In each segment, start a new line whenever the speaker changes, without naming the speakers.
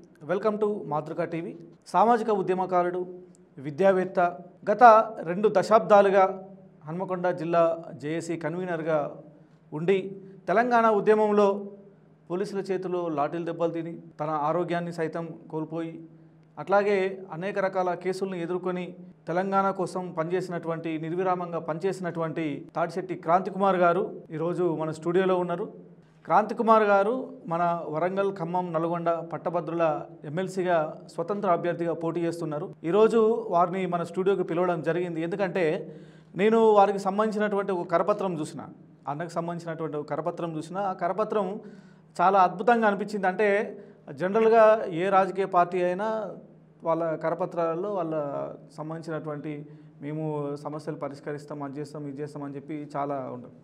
Welcome to మాతృక TV. సామాజిక ఉద్యమకారుడు, విద్యావేత్త, గత 2 దశాబ్దాలుగా హన్మకొండ జిల్లా జేఏసీ కన్వీనర్గా ఉండి తెలంగాణ ఉద్యమంలో పోలీసుల చేతిలో లాఠీలు దెబ్బలు తిని తన ఆరోగ్యాన్ని సైతం కోల్పోయి అట్లాగే అనేక రకాల కేసులను ఎదుర్కొని తెలంగాణ కోసం పనిచేసినటువంటి నిర్విరామంగా పనిచేసినటువంటి తాడిశెట్టి క్రాంతికుమార్ గారు ఈరోజు మన స్టూడియోలో ఉన్నారు. క్రాంతికుమార్ గారు మన వరంగల్, ఖమ్మం, నల్గొండ పట్టభద్రుల ఎమ్మెల్సీగా స్వతంత్ర అభ్యర్థిగా పోటీ చేస్తున్నారు. ఈరోజు వారిని మన స్టూడియోకి పిలవడం జరిగింది. ఎందుకంటే నేను వారికి సంబంధించినటువంటి ఒక కరపత్రం చూసిన, అన్నకు సంబంధించినటువంటి ఒక కరపత్రం చూసిన. ఆ కరపత్రం చాలా అద్భుతంగా అనిపించింది. అంటే జనరల్గా ఏ రాజకీయ పార్టీ అయినా వాళ్ళ కరపత్రాలలో వాళ్ళ సంబంధించినటువంటి మేము సమస్యలు పరిష్కరిస్తాం, అది చేస్తాం, ఇది చేస్తామని చెప్పి చాలా ఉండదు.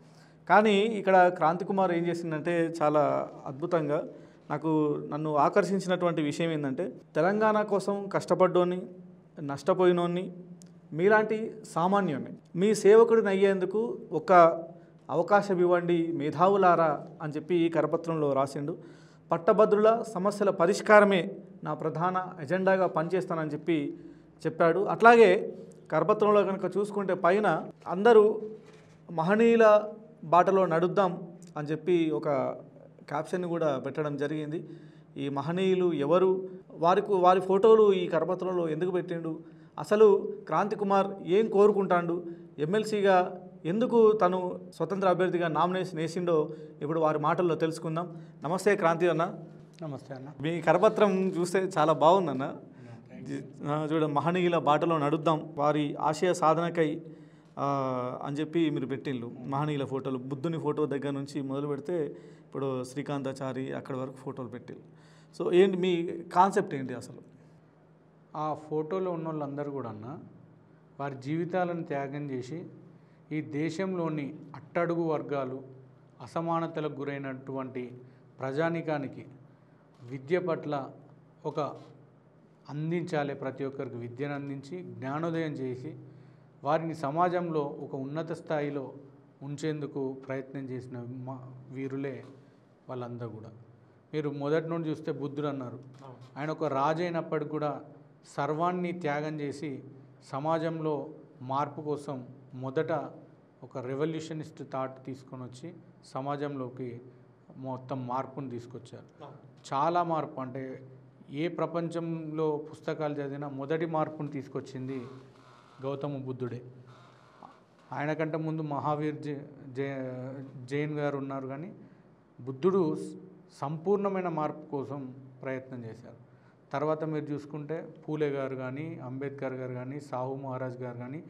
కానీ ఇక్కడ క్రాంతికుమార్ ఏం చేసిందంటే చాలా అద్భుతంగా నన్ను ఆకర్షించినటువంటి విషయం ఏంటంటే తెలంగాణ కోసం కష్టపడ్డోని, నష్టపోయినోని, మీలాంటి సామాన్యుని మీ సేవకుడిని అయ్యేందుకు ఒక అవకాశం ఇవ్వండి మేధావులారా అని చెప్పి ఈ కరపత్రంలో రాసిండు. పట్టభద్రుల సమస్యల పరిష్కారమే నా ప్రధాన ఎజెండాగా పనిచేస్తానని చెప్పి చెప్పాడు. అట్లాగే కరపత్రంలో కనుక చూసుకుంటే పైన అందరూ మహనీయుల బాటలో నడుద్దాం అని చెప్పి ఒక క్యాప్షన్ కూడా పెట్టడం జరిగింది. ఈ మహనీయులు ఎవరు, వారి ఫోటోలు ఈ కరపత్రంలో ఎందుకు పెట్టిండు, అసలు క్రాంతికుమార్ ఏం కోరుకుంటాడు, ఎమ్మెల్సీగా ఎందుకు తను స్వతంత్ర అభ్యర్థిగా నామినేషన్ వేసిండో ఇప్పుడు వారి మాటల్లో తెలుసుకుందాం. నమస్తే క్రాంతి అన్న.
నమస్తే అన్న.
మీ కరపత్రం చూస్తే చాలా బాగుందన్న. చూడ మహనీయుల బాటలో నడుద్దాం, వారి ఆశయ సాధనకై అని చెప్పి మీరు పెట్టిళ్ళు మహనీయుల ఫోటోలు. బుద్ధుని ఫోటో దగ్గర నుంచి మొదలు పెడితే ఇప్పుడు శ్రీకాంతాచారి అక్కడి వరకు ఫోటోలు పెట్టిళ్ళు. సో ఏంటి మీ కాన్సెప్ట్ ఏంటి అసలు?
ఆ ఫోటోలో ఉన్న వాళ్ళందరూ కూడా అన్న వారి జీవితాలను త్యాగం చేసి ఈ దేశంలోని అట్టడుగు వర్గాలు, అసమానతలకు గురైనటువంటి ప్రజానికానికి విద్య పట్ల ఒక అందించాలి, ప్రతి ఒక్కరికి విద్యను అందించి జ్ఞానోదయం చేసి వారిని సమాజంలో ఒక ఉన్నత స్థాయిలో ఉంచేందుకు ప్రయత్నం చేసిన వీరులే వాళ్ళందరూ కూడా. మీరు మొదటి నుండి చూస్తే బుద్ధుడు అన్నారు, ఆయన ఒక రాజు అయినప్పటికి కూడా సర్వాన్ని త్యాగం చేసి సమాజంలో మార్పు కోసం మొదట ఒక రెవల్యూషనిస్ట్ థాట్ తీసుకొని వచ్చి సమాజంలోకి మొత్తం మార్పును తీసుకొచ్చారు. చాలా మార్పు, అంటే ఏ ప్రపంచంలో పుస్తకాలు చదివినా మొదటి మార్పును తీసుకొచ్చింది గౌతమ బుద్ధుడే. ఆయన కంటే ముందు మహావీర్ జైన్ గారు ఉన్నారు, కానీ బుద్ధుడు సంపూర్ణమైన మార్పు కోసం ప్రయత్నం చేశారు. తర్వాత మీరు చూసుకుంటే పూలే గారు కానీ, అంబేద్కర్ గారు కానీ, సాహు మహారాజ్ గారు కానీ,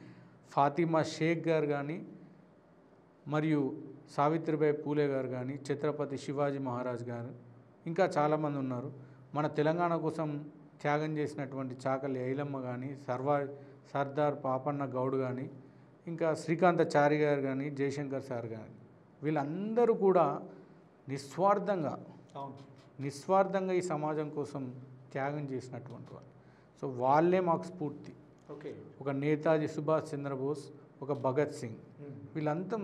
ఫాతిమా షేక్ గారు కానీ, మరియు సావిత్రిబాయి పూలే గారు కానీ, ఛత్రపతి శివాజీ మహారాజ్ గారు, ఇంకా చాలామంది ఉన్నారు. మన తెలంగాణ కోసం త్యాగం చేసినటువంటి చాకలి ఐలమ్మ కానీ, సర్దార్ పాపన్న గౌడ్ కానీ, ఇంకా శ్రీకాంతాచారి గారు కానీ, జయశంకర్ సార్ కానీ, వీళ్ళందరూ కూడా నిస్వార్థంగా ఈ సమాజం కోసం త్యాగం చేసినటువంటి వాళ్ళు. సో వాళ్ళే మాకు స్ఫూర్తి. ఒక నేతాజీ సుభాష్ చంద్రబోస్, ఒక భగత్ సింగ్, వీళ్ళంతా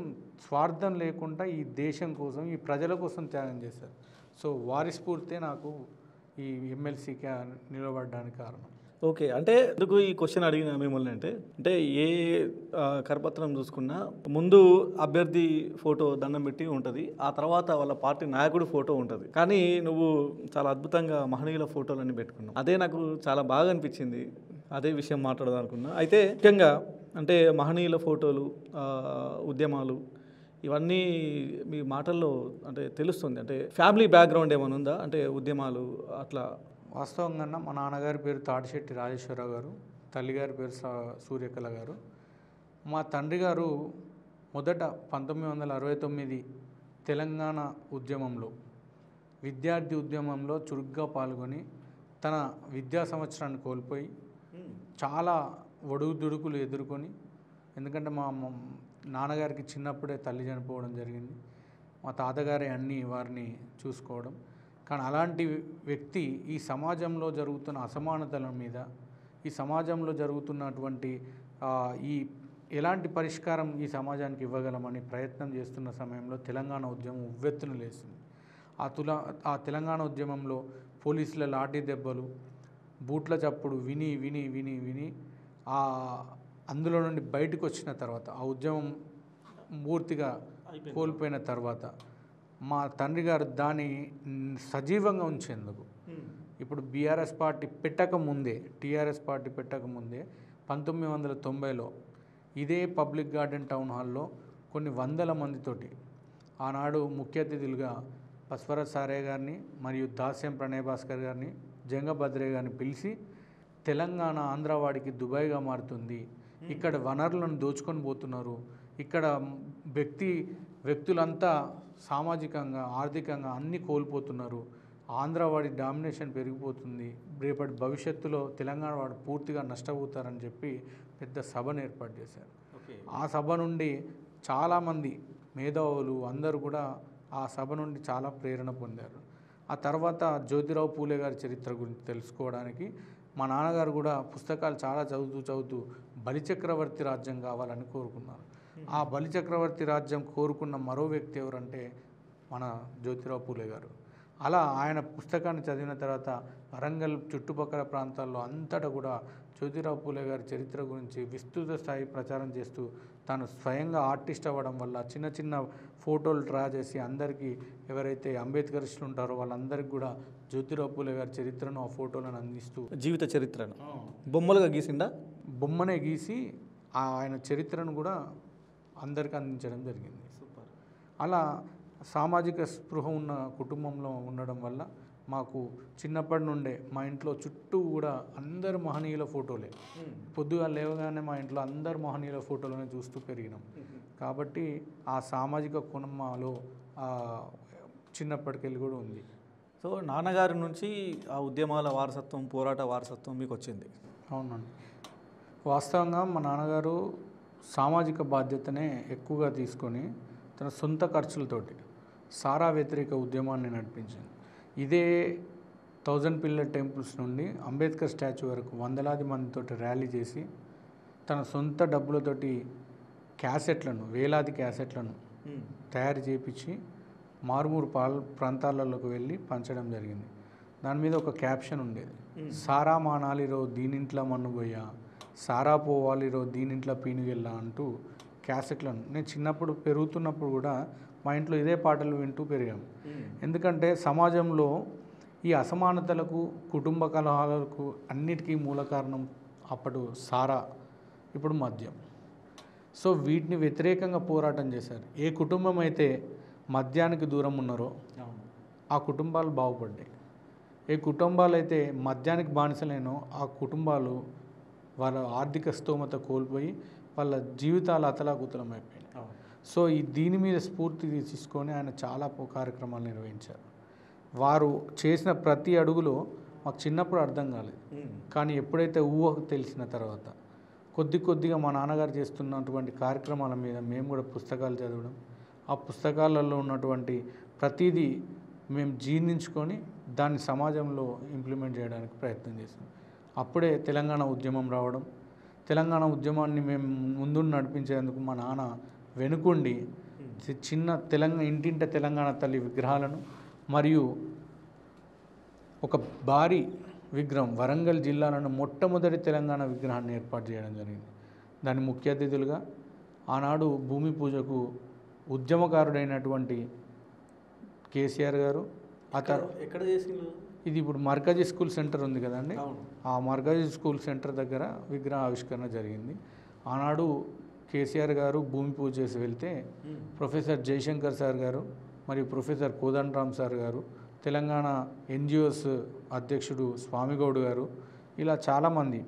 స్వార్థం లేకుండా ఈ దేశం కోసం, ఈ ప్రజల కోసం త్యాగం చేశారు. సో వారి స్ఫూర్తే నాకు ఈ ఎమ్మెల్సీకి నిలబడడానికి కారణం.
ఓకే, అంటే ఎందుకు ఈ క్వశ్చన్ అడిగిన మిమ్మల్ని అంటే ఏ కరపత్రం చూసుకున్నా ముందు అభ్యర్థి ఫోటో దండం పెట్టి ఉంటుంది, ఆ తర్వాత వాళ్ళ పార్టీ నాయకుడు ఫోటో ఉంటుంది. కానీ నువ్వు చాలా అద్భుతంగా మహనీయుల ఫోటోలన్నీ పెట్టుకున్నావు. అదే నాకు చాలా బాగా అనిపించింది, అదే విషయం మాట్లాడదాం అనుకున్నా. అయితే ముఖ్యంగా అంటే మహనీయుల ఫోటోలు, ఉద్యమాలు, ఇవన్నీ మీ మాటల్లో అంటే తెలుస్తుంది. అంటే ఫ్యామిలీ బ్యాక్గ్రౌండ్ ఏమైనా ఉందా, అంటే ఉద్యమాలు అట్లా?
వాస్తవంగా మా నాన్నగారి పేరు తాడిశెట్టి రాజేశ్వరరావు గారు, తల్లిగారి పేరు సూర్యకళ గారు. మా తండ్రి గారు మొదట 1969 తెలంగాణ ఉద్యమంలో, విద్యార్థి ఉద్యమంలో చురుగ్గా పాల్గొని తన విద్యా సంవత్సరాన్ని కోల్పోయి చాలా ఒడుదుడుకులు ఎదుర్కొని, ఎందుకంటే మా నాన్నగారికి చిన్నప్పుడే తల్లి చనిపోవడం జరిగింది, మా తాతగారే అన్నీ వారిని చూసుకోవడం. కానీ అలాంటి వ్యక్తి ఈ సమాజంలో జరుగుతున్న అసమానతల మీద, ఈ సమాజంలో జరుగుతున్నటువంటి ఈ ఎలాంటి పరిష్కారం ఈ సమాజానికి ఇవ్వగలమని ప్రయత్నం చేస్తున్న సమయంలో తెలంగాణ ఉద్యమం ఉవ్వెత్తున లేస్తుంది. ఆ తెలంగాణ ఉద్యమంలో పోలీసుల లాఠీ దెబ్బలు, బూట్ల చప్పుడు విని విని విని విని ఆ అందులో నుండి బయటకు వచ్చిన తర్వాత, ఆ ఉద్యమం పూర్తిగా కోల్పోయిన తర్వాత మా తండ్రి గారు దాన్ని సజీవంగా ఉంచేందుకు ఇప్పుడు బీఆర్ఎస్ పార్టీ పెట్టకముందే, టీఆర్ఎస్ పార్టీ పెట్టకముందే 1990లో ఇదే పబ్లిక్ గార్డెన్ టౌన్ హాల్లో కొన్ని వందల మందితోటి ఆనాడు ముఖ్య అతిథులుగా పస్వరాజ్ సారే గారిని మరియు దాస్యం ప్రణయ్ భాస్కర్ గారిని, జంగభద్రే గారిని పిలిచి తెలంగాణ ఆంధ్రవాడికి దుబాయ్గా మారుతుంది, ఇక్కడ వనరులను దోచుకొని పోతున్నారు, ఇక్కడ వ్యక్తులంతా సామాజికంగా ఆర్థికంగా అన్నీ కోల్పోతున్నారు, ఆంధ్రవాడి డామినేషన్ పెరిగిపోతుంది, రేపటి భవిష్యత్తులో తెలంగాణ వాడు పూర్తిగా నష్టపోతారని చెప్పి పెద్ద సభను ఏర్పాటు చేశారు. ఆ సభ నుండి చాలామంది మేధావులు అందరూ కూడా ఆ సభ నుండి చాలా ప్రేరణ పొందారు. ఆ తర్వాత జ్యోతిరావు పూలే గారి చరిత్ర గురించి తెలుసుకోవడానికి మా నాన్నగారు కూడా పుస్తకాలు చాలా చదువుతూ బలిచక్రవర్తి రాజ్యం కావాలని కోరుకున్నారు. ఆ బలిచక్రవర్తి రాజ్యం కోరుకున్న మరో వ్యక్తి ఎవరంటే మన జ్యోతిరావు పూలే గారు. అలా ఆయన పుస్తకాన్ని చదివిన తర్వాత వరంగల్ చుట్టుపక్కల ప్రాంతాల్లో అంతటా కూడా జ్యోతిరావు పూలే గారి చరిత్ర గురించి విస్తృత స్థాయి ప్రచారం చేస్తూ తాను స్వయంగా ఆర్టిస్ట్ అవ్వడం వల్ల చిన్న చిన్న ఫోటోలు డ్రా చేసి అందరికీ ఎవరైతే అంబేద్కరిస్టులు ఉంటారో వాళ్ళందరికీ కూడా జ్యోతిరావు పూలే గారి చరిత్రను ఆ ఫోటోలను అందిస్తూ
జీవిత చరిత్రను బొమ్మలుగా గీసిండా,
బొమ్మనే గీసి ఆయన చరిత్రను కూడా అందరికీ అందించడం జరిగింది.
సూపర్.
అలా సామాజిక స్పృహ ఉన్న కుటుంబంలో ఉండడం వల్ల మాకు చిన్నప్పటి నుండే మా ఇంట్లో చుట్టూ కూడా అందరు మహనీయుల ఫోటోలే, పొద్దుగా లేవగానే మా ఇంట్లో అందరు మహనీయుల ఫోటోలనే చూస్తూ పెరిగినాం. కాబట్టి ఆ సామాజిక కోణంలో చిన్నప్పటికెళ్ళి కూడా ఉంది.
సో నాన్నగారి నుంచి ఆ ఉద్యమాల వారసత్వం, పోరాట వారసత్వం మీకు వచ్చింది.
అవునండి. వాస్తవంగా మా నాన్నగారు సామాజిక బాధ్యతనే ఎక్కువగా తీసుకొని తన సొంత ఖర్చులతోటి సారా వ్యతిరేక ఉద్యమాన్ని నడిపించింది. ఇదే 1000 పిల్లర్ టెంపుల్స్ నుండి అంబేద్కర్ స్టాచ్యూ వరకు వందలాది మందితోటి ర్యాలీ చేసి తన సొంత డబ్బులతోటి వేలాది క్యాసెట్లను తయారు చేయించి మారుమూరు ప్రాంతాలలోకి వెళ్ళి పంచడం జరిగింది. దాని మీద ఒక క్యాప్షన్ ఉండేది, సారా మానాలిరో దీనింట్లో మన్నుబోయ్యా, సారా పోవాలిరో దీనింట్లో పీనుగెల్లా అంటూ క్యాసెట్లను. నేను చిన్నప్పుడు పెరుగుతున్నప్పుడు కూడా మా ఇంట్లో ఇదే పాటలు వింటూ పెరిగాము. ఎందుకంటే సమాజంలో ఈ అసమానతలకు, కుటుంబ కలహాలకు అన్నిటికీ మూల కారణం అప్పుడు సారా, ఇప్పుడు మద్యం. సో వీటిని వ్యతిరేకంగా పోరాటం చేశారు. ఏ కుటుంబం అయితే మద్యానికి దూరం ఉన్నారో ఆ కుటుంబాలు బాగుపడ్డాయి. ఏ కుటుంబాలు అయితే మద్యానికి బానిసలేనో ఆ కుటుంబాలు వాళ్ళ ఆర్థిక స్తోమత కోల్పోయి వాళ్ళ జీవితాలు అతలాకుతలం అయిపోయినాయి. సో దీని మీద స్ఫూర్తి తీసుకొని ఆయన చాలా కార్యక్రమాలు నిర్వహించారు. వారు చేసిన ప్రతి అడుగులో మాకు చిన్నప్పుడు అర్థం కాలేదు, కానీ ఎప్పుడైతే ఊహకు తెలిసిన తర్వాత కొద్దిగా మా నాన్నగారు చేస్తున్నటువంటి కార్యక్రమాల మీద మేము కూడా పుస్తకాలు చదవడం, ఆ పుస్తకాలలో ఉన్నటువంటి ప్రతిదీ మేము జీర్ణించుకొని దాన్ని సమాజంలో ఇంప్లిమెంట్ చేయడానికి ప్రయత్నం చేసాం. అప్పుడే తెలంగాణ ఉద్యమం రావడం, తెలంగాణ ఉద్యమాన్ని మేము ముందు నడిపించేందుకు మా నాన్న వెనుకుండి చిన్న ఇంటింట తెలంగాణ తల్లి విగ్రహాలను మరియు ఒక భారీ విగ్రహం, వరంగల్ జిల్లాలోని మొట్టమొదటి తెలంగాణ విగ్రహాన్ని ఏర్పాటు చేయడం జరిగింది. దాని ముఖ్య అతిథులుగా ఆనాడు భూమి పూజకు ఉద్యమకారుడైనటువంటి కేసీఆర్ గారు,
ఎక్కడ చేసిండు
ఇది ఇప్పుడు మర్కజీ స్కూల్ సెంటర్ ఉంది కదండి, ఆ మర్కజీ స్కూల్ సెంటర్ దగ్గర విగ్రహ ఆవిష్కరణ జరిగింది. ఆనాడు కేసీఆర్ గారు భూమి పూజ చేసి వెళ్తే ప్రొఫెసర్ జయశంకర్ సార్ గారు మరియు ప్రొఫెసర్ కోదండరామ్ సార్ గారు, తెలంగాణ ఎన్జిఓస్ అధ్యక్షుడు స్వామిగౌడ్ గారు, ఇలా చాలామంది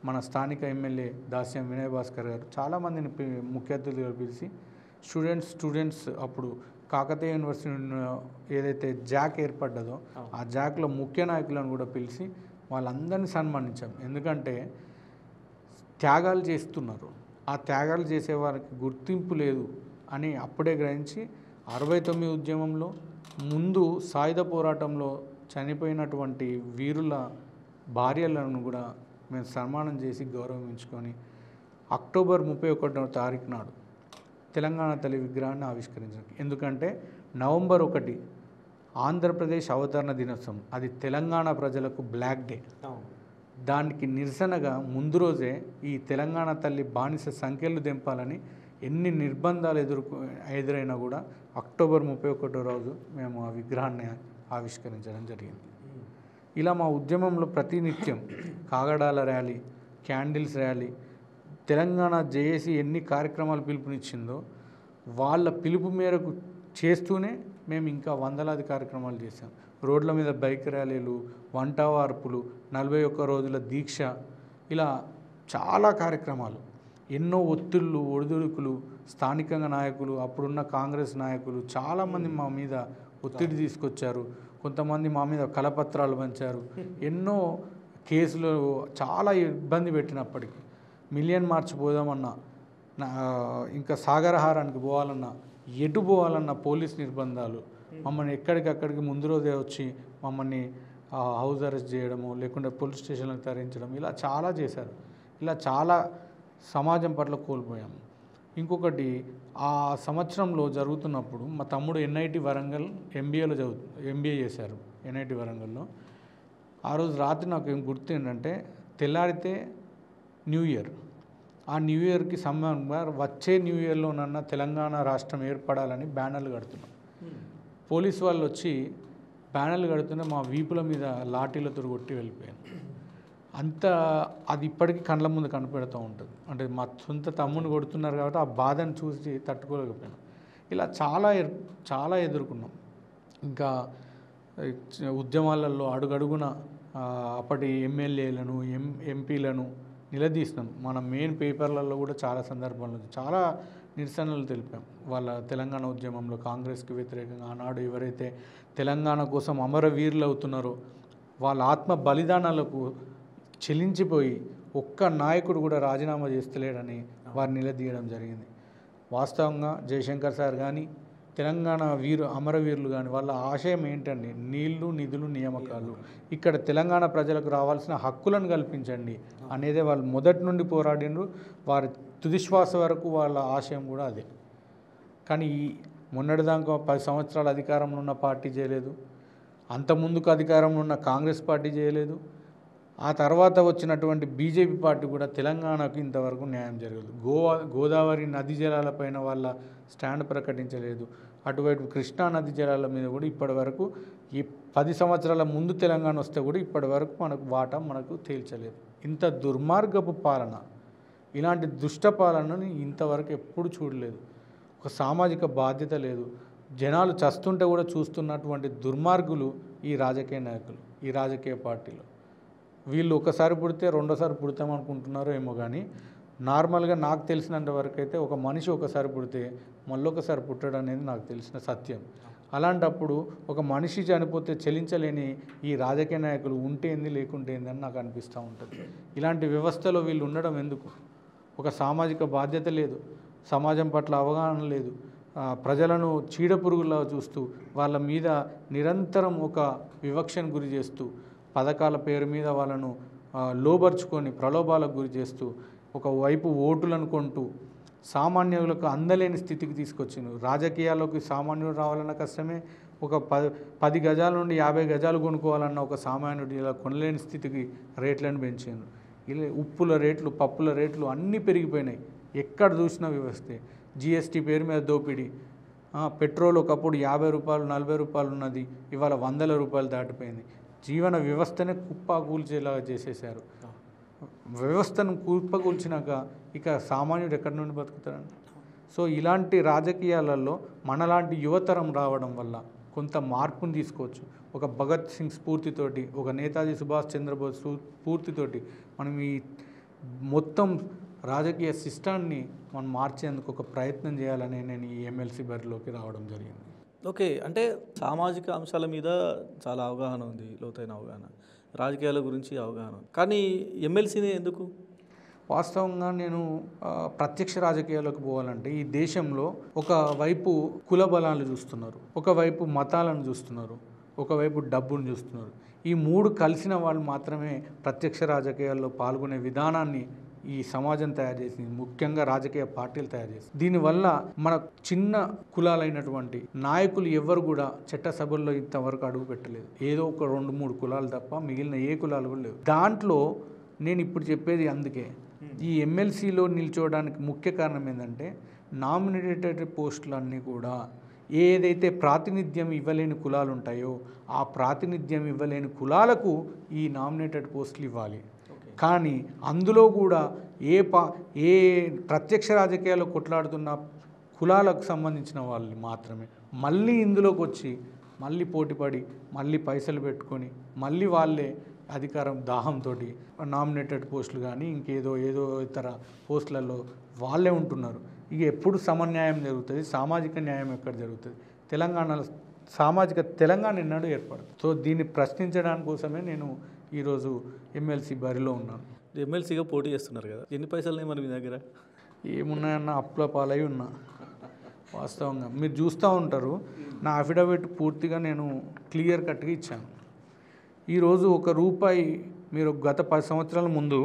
మన స్థానిక ఎమ్మెల్యే దాస్యం వినయ్ భాస్కర్ గారు చాలామందిని ముఖ్య అతిథులుగా పిలిచి స్టూడెంట్స్ అప్పుడు కాకతీయ యూనివర్సిటీ ఏదైతే జాక్ ఏర్పడ్డదో ఆ జాక్లో ముఖ్య నాయకులను కూడా పిలిచి వాళ్ళందరినీ సన్మానించాం. ఎందుకంటే త్యాగాలు చేస్తున్నారు, ఆ త్యాగాలు చేసే వారికి గుర్తింపు లేదు అని అప్పుడే గ్రహించి 69 ఉద్యమంలో ముందు సాయుధ పోరాటంలో చనిపోయినటువంటి వీరుల భార్యలను కూడా మేము సన్మానం చేసి గౌరవించుకొని అక్టోబర్ 31వ తారీఖు నాడు తెలంగాణ తల్లి విగ్రహాన్ని ఆవిష్కరించాం. ఎందుకంటే నవంబర్ 1 ఆంధ్రప్రదేశ్ అవతరణ దినోత్సవం, అది తెలంగాణ ప్రజలకు బ్లాక్ డే. దానికి నిరసనగా ముందు రోజే ఈ తెలంగాణ తల్లి బానిస సంఖ్యలు దెంపాలని ఎన్ని నిర్బంధాలు ఎదురైనా కూడా అక్టోబర్ 31 రోజు మేము ఆ విగ్రహాన్ని ఆవిష్కరించడం జరిగింది. ఇలా మా ఉద్యమంలో ప్రతినిత్యం కాగడాల rally, candles rally, Telangana JAC ఎన్ని కార్యక్రమాలు పిలుపునిచ్చిందో వాళ్ళ పిలుపు మేరకు చేస్తూనే మేము ఇంకా వందలాది కార్యక్రమాలు చేశాం. రోడ్ల మీద బైక్ ర్యాలీలు, వంట వార్పులు, 41 రోజుల దీక్ష, ఇలా చాలా కార్యక్రమాలు. ఎన్నో ఒత్తిళ్ళు, ఒడిదుడుకులు, స్థానికంగా నాయకులు, అప్పుడున్న కాంగ్రెస్ నాయకులు చాలామంది మా మీద ఒత్తిడి తీసుకొచ్చారు. కొంతమంది మా మీద కలపత్రాలు పంచారు. ఎన్నో కేసులు చాలా ఇబ్బంది పెట్టినప్పటికీ మిలియన్ మార్చ్ పోదామన్నా, ఇంకా సాగరహారానికి పోవాలన్నా, ఎటు పోవాలన్నా పోలీస్ నిర్బంధాలు, మమ్మల్ని ఎక్కడికక్కడికి ముందు రోజే వచ్చి మమ్మల్ని హౌస్ అరెస్ట్ చేయడము, లేకుంటే పోలీస్ స్టేషన్లకు తరలించడం, ఇలా చాలా చేశారు. ఇలా చాలా సమాజం పట్ల కోల్పోయాము. ఇంకొకటి, ఆ సంవత్సరంలో జరుగుతున్నప్పుడు మా తమ్ముడు NIT వరంగల్ MBA చేశారు NIT వరంగల్లో. ఆ రోజు రాత్రి నాకు ఏం గుర్తు ఏంటంటే, తెల్లారితే న్యూ ఇయర్. ఆ న్యూ ఇయర్కి సంబంధంగా వచ్చే న్యూ ఇయర్లోనన్నా తెలంగాణ రాష్ట్రం ఏర్పడాలని బ్యానర్లు కడుతున్నాం. పోలీసు వాళ్ళు వచ్చి బ్యానర్లు కడుతుంటే మా వీపుల మీద లాఠీలతో కొట్టి వెళ్ళిపోయాను. అంత అది ఇప్పటికీ కళ్ళ ముందు కనపెడుతూ ఉంటుంది. అంటే మా సొంత తమ్ముని కొడుతున్నారు కాబట్టి ఆ బాధను చూసి తట్టుకోలేకపోయాను. ఇలా చాలా ఎదుర్కొన్నాం. ఇంకా ఉద్యమాలలో అడుగడుగున అప్పటి ఎమ్మెల్యేలను, ఎంపీలను నిలదీసినాం. మన మెయిన్ పేపర్లలో కూడా చాలా సందర్భాల్లో చాలా నిరసనలు తెలిపాం. వాళ్ళ తెలంగాణ ఉద్యమంలో కాంగ్రెస్కి వ్యతిరేకంగా ఆనాడు ఎవరైతే తెలంగాణ కోసం అమరవీరులు అవుతున్నారో వాళ్ళ ఆత్మ బలిదానాలకు చెలించిపోయి ఒక్క నాయకుడు కూడా రాజీనామా చేస్తలేడని వారిని నిలదీయడం జరిగింది. వాస్తవంగా జయశంకర్ సార్ కానీ, తెలంగాణ అమరవీరులు కానీ వాళ్ళ ఆశయం ఏంటండి? నీళ్లు, నిధులు, నియామకాలు, ఇక్కడ తెలంగాణ ప్రజలకు రావాల్సిన హక్కులను కల్పించండి అనేదే వాళ్ళు మొదటి నుండి పోరాడినరు. వారి తుదిశ్వాస వరకు వాళ్ళ ఆశయం కూడా అదే. కానీ మొన్నటిదాకా 10 సంవత్సరాలు అధికారంలో ఉన్న పార్టీ చేయలేదు, అంతకుముందుకు అధికారంలో ఉన్న కాంగ్రెస్ పార్టీ చేయలేదు, ఆ తర్వాత వచ్చినటువంటి బీజేపీ పార్టీ కూడా తెలంగాణకు ఇంతవరకు న్యాయం జరగలేదు. గోదావరి నది జలాలపైన వాళ్ళ స్టాండ్ ప్రకటించలేదు. అటువైపు కృష్ణా నది జలాల మీద కూడా ఇప్పటి వరకు ఈ 10 సంవత్సరాల ముందు తెలంగాణ వస్తే కూడా ఇప్పటి వరకు మనకు తేల్చలేదు. ఇంత దుర్మార్గపు పాలన, ఇలాంటి దుష్ట పాలనని ఇంతవరకు ఎప్పుడు చూడలేదు. ఒక సామాజిక బాధ్యత లేదు. జనాలు చస్తుంటే కూడా చూస్తున్నటువంటి దుర్మార్గులు ఈ రాజకీయ నాయకులు, ఈ రాజకీయ పార్టీలు. వీళ్ళు ఒకసారి పుడితే రెండోసారి పుడతామనుకుంటున్నారో ఏమో కానీ నార్మల్గా నాకు తెలిసినంత వరకు అయితే ఒక మనిషి ఒకసారి పుడితే మళ్ళొకసారి పుట్టడం అనేది నాకు తెలిసిన సత్యం. అలాంటప్పుడు ఒక మనిషి చనిపోతే చెలించలేని ఈ రాజకీయ నాయకులు ఉంటేంది లేకుంటేంది అని నాకు అనిపిస్తూ ఉంటుంది. ఇలాంటి వ్యవస్థలో వీళ్ళు ఉండడం ఎందుకు? ఒక సామాజిక బాధ్యత లేదు, సమాజం పట్ల అవగాహన లేదు, ప్రజలను చీడపురుగులా చూస్తూ వాళ్ళ మీద నిరంతరం ఒక వివక్షను గురి చేస్తూ, పథకాల పేరు మీద వాళ్ళను లోబర్చుకొని ప్రలోభాలకు గురి చేస్తూ, ఒకవైపు ఓటులను కొంటూ సామాన్యులకు అందలేని స్థితికి తీసుకొచ్చింది. రాజకీయాల్లోకి సామాన్యుడు రావాలన్న కష్టమే. ఒక 10 గజాల నుండి 50 గజాలు కొనుక్కోవాలన్న ఒక సామాన్యుడు ఇలా కొనలేని స్థితికి రేట్లను పెంచింది. ఇలా ఉప్పుల రేట్లు, పప్పుల రేట్లు అన్నీ పెరిగిపోయినాయి. ఎక్కడ చూసినా వ్యవస్థే. GST పేరు మీద దోపిడీ. పెట్రోల్ ఒకప్పుడు 50 రూపాయలు 40 రూపాయలు ఉన్నది, ఇవాళ 100 రూపాయలు దాటిపోయింది. జీవన వ్యవస్థనే కుప్పకూల్చేలాగా చేసేశారు. వ్యవస్థను కుప్పకూల్చినాక ఇక సామాన్యుడు ఎక్కడి నుండి బతుకుతాడండి? సో ఇలాంటి రాజకీయాలలో మనలాంటి యువతరం రావడం వల్ల కొంత మార్పును తీసుకోవచ్చు. ఒక భగత్ సింగ్ స్ఫూర్తితోటి, ఒక నేతాజీ సుభాష్ చంద్రబోస్ స్ఫూర్తితోటి మనం ఈ మొత్తం రాజకీయ సిస్టాన్ని మనం మార్చేందుకు ఒక ప్రయత్నం చేయాలని నేను ఈ MLC బరిలోకి రావడం జరిగింది.
ఓకే, అంటే సామాజిక అంశాల మీద చాలా అవగాహన ఉంది, లోతైన అవగాహన, రాజకీయాల గురించి అవగాహన. కానీ MLCని ఎందుకు?
వాస్తవంగా నేను ప్రత్యక్ష రాజకీయాలకు పోవాలంటే ఈ దేశంలో ఒకవైపు కుల బలాలు చూస్తున్నారు, ఒకవైపు మతాలను చూస్తున్నారు, ఒకవైపు డబ్బును చూస్తున్నారు. ఈ మూడు కలిసిన వాళ్ళు మాత్రమే ప్రత్యక్ష రాజకీయాల్లో పాల్గొనే విధానాన్ని ఈ సమాజం తయారు చేసింది, ముఖ్యంగా రాజకీయ పార్టీలు తయారు చేసింది. దీనివల్ల మన చిన్న కులాలైనటువంటి నాయకులు ఎవ్వరు కూడా చట్టసభల్లో ఇంతవరకు అడుగు పెట్టలేదు. ఏదో ఒక 2-3 కులాలు తప్ప మిగిలిన ఏ కులాలు కూడా లేవు. దాంట్లో నేను ఇప్పుడు చెప్పేది అందుకే ఈ ఎమ్మెల్సీలో నిల్చోవడానికి ముఖ్య కారణం ఏంటంటే నామినేటెడ్ పోస్టులన్నీ కూడా ఏదైతే ప్రాతినిధ్యం ఇవ్వలేని కులాలు ఉంటాయో ఆ ప్రాతినిధ్యం ఇవ్వలేని కులాలకు ఈ నామినేటెడ్ పోస్టులు ఇవ్వాలి. కానీ అందులో కూడా ఏ ప్రత్యక్ష రాజకీయాల్లో కొట్లాడుతున్న కులాలకు సంబంధించిన వాళ్ళు మాత్రమే మళ్ళీ ఇందులోకి వచ్చి మళ్ళీ పోటీపడి మళ్ళీ పైసలు పెట్టుకొని మళ్ళీ వాళ్ళే అధికారం దాహంతో నామినేటెడ్ పోస్టులు కానీ ఏదో ఇతర పోస్టులలో వాళ్ళే ఉంటున్నారు. ఇక ఎప్పుడు సమన్యాయం జరుగుతుంది, సామాజిక న్యాయం ఎక్కడ జరుగుతుంది? తెలంగాణలో తెలంగాణ ఎన్నడూ ఏర్పడుతుంది. సో దీన్ని ప్రశ్నించడానికి కోసమే నేను ఈరోజు ఎమ్మెల్సీ బరిలో ఉన్నాను.
ఎమ్మెల్సీగా పోటీ చేస్తున్నారు కదా, ఎన్ని పైసలు మరి మీ దగ్గర?
ఏమున్నాయన్న, అప్పుల పాలై ఉన్నా. వాస్తవంగా మీరు చూస్తూ ఉంటారు, నా అఫిడవిట్ పూర్తిగా నేను క్లియర్ కట్గా ఇచ్చాను. ఈరోజు ₹1 మీరు గత 10 సంవత్సరాల ముందు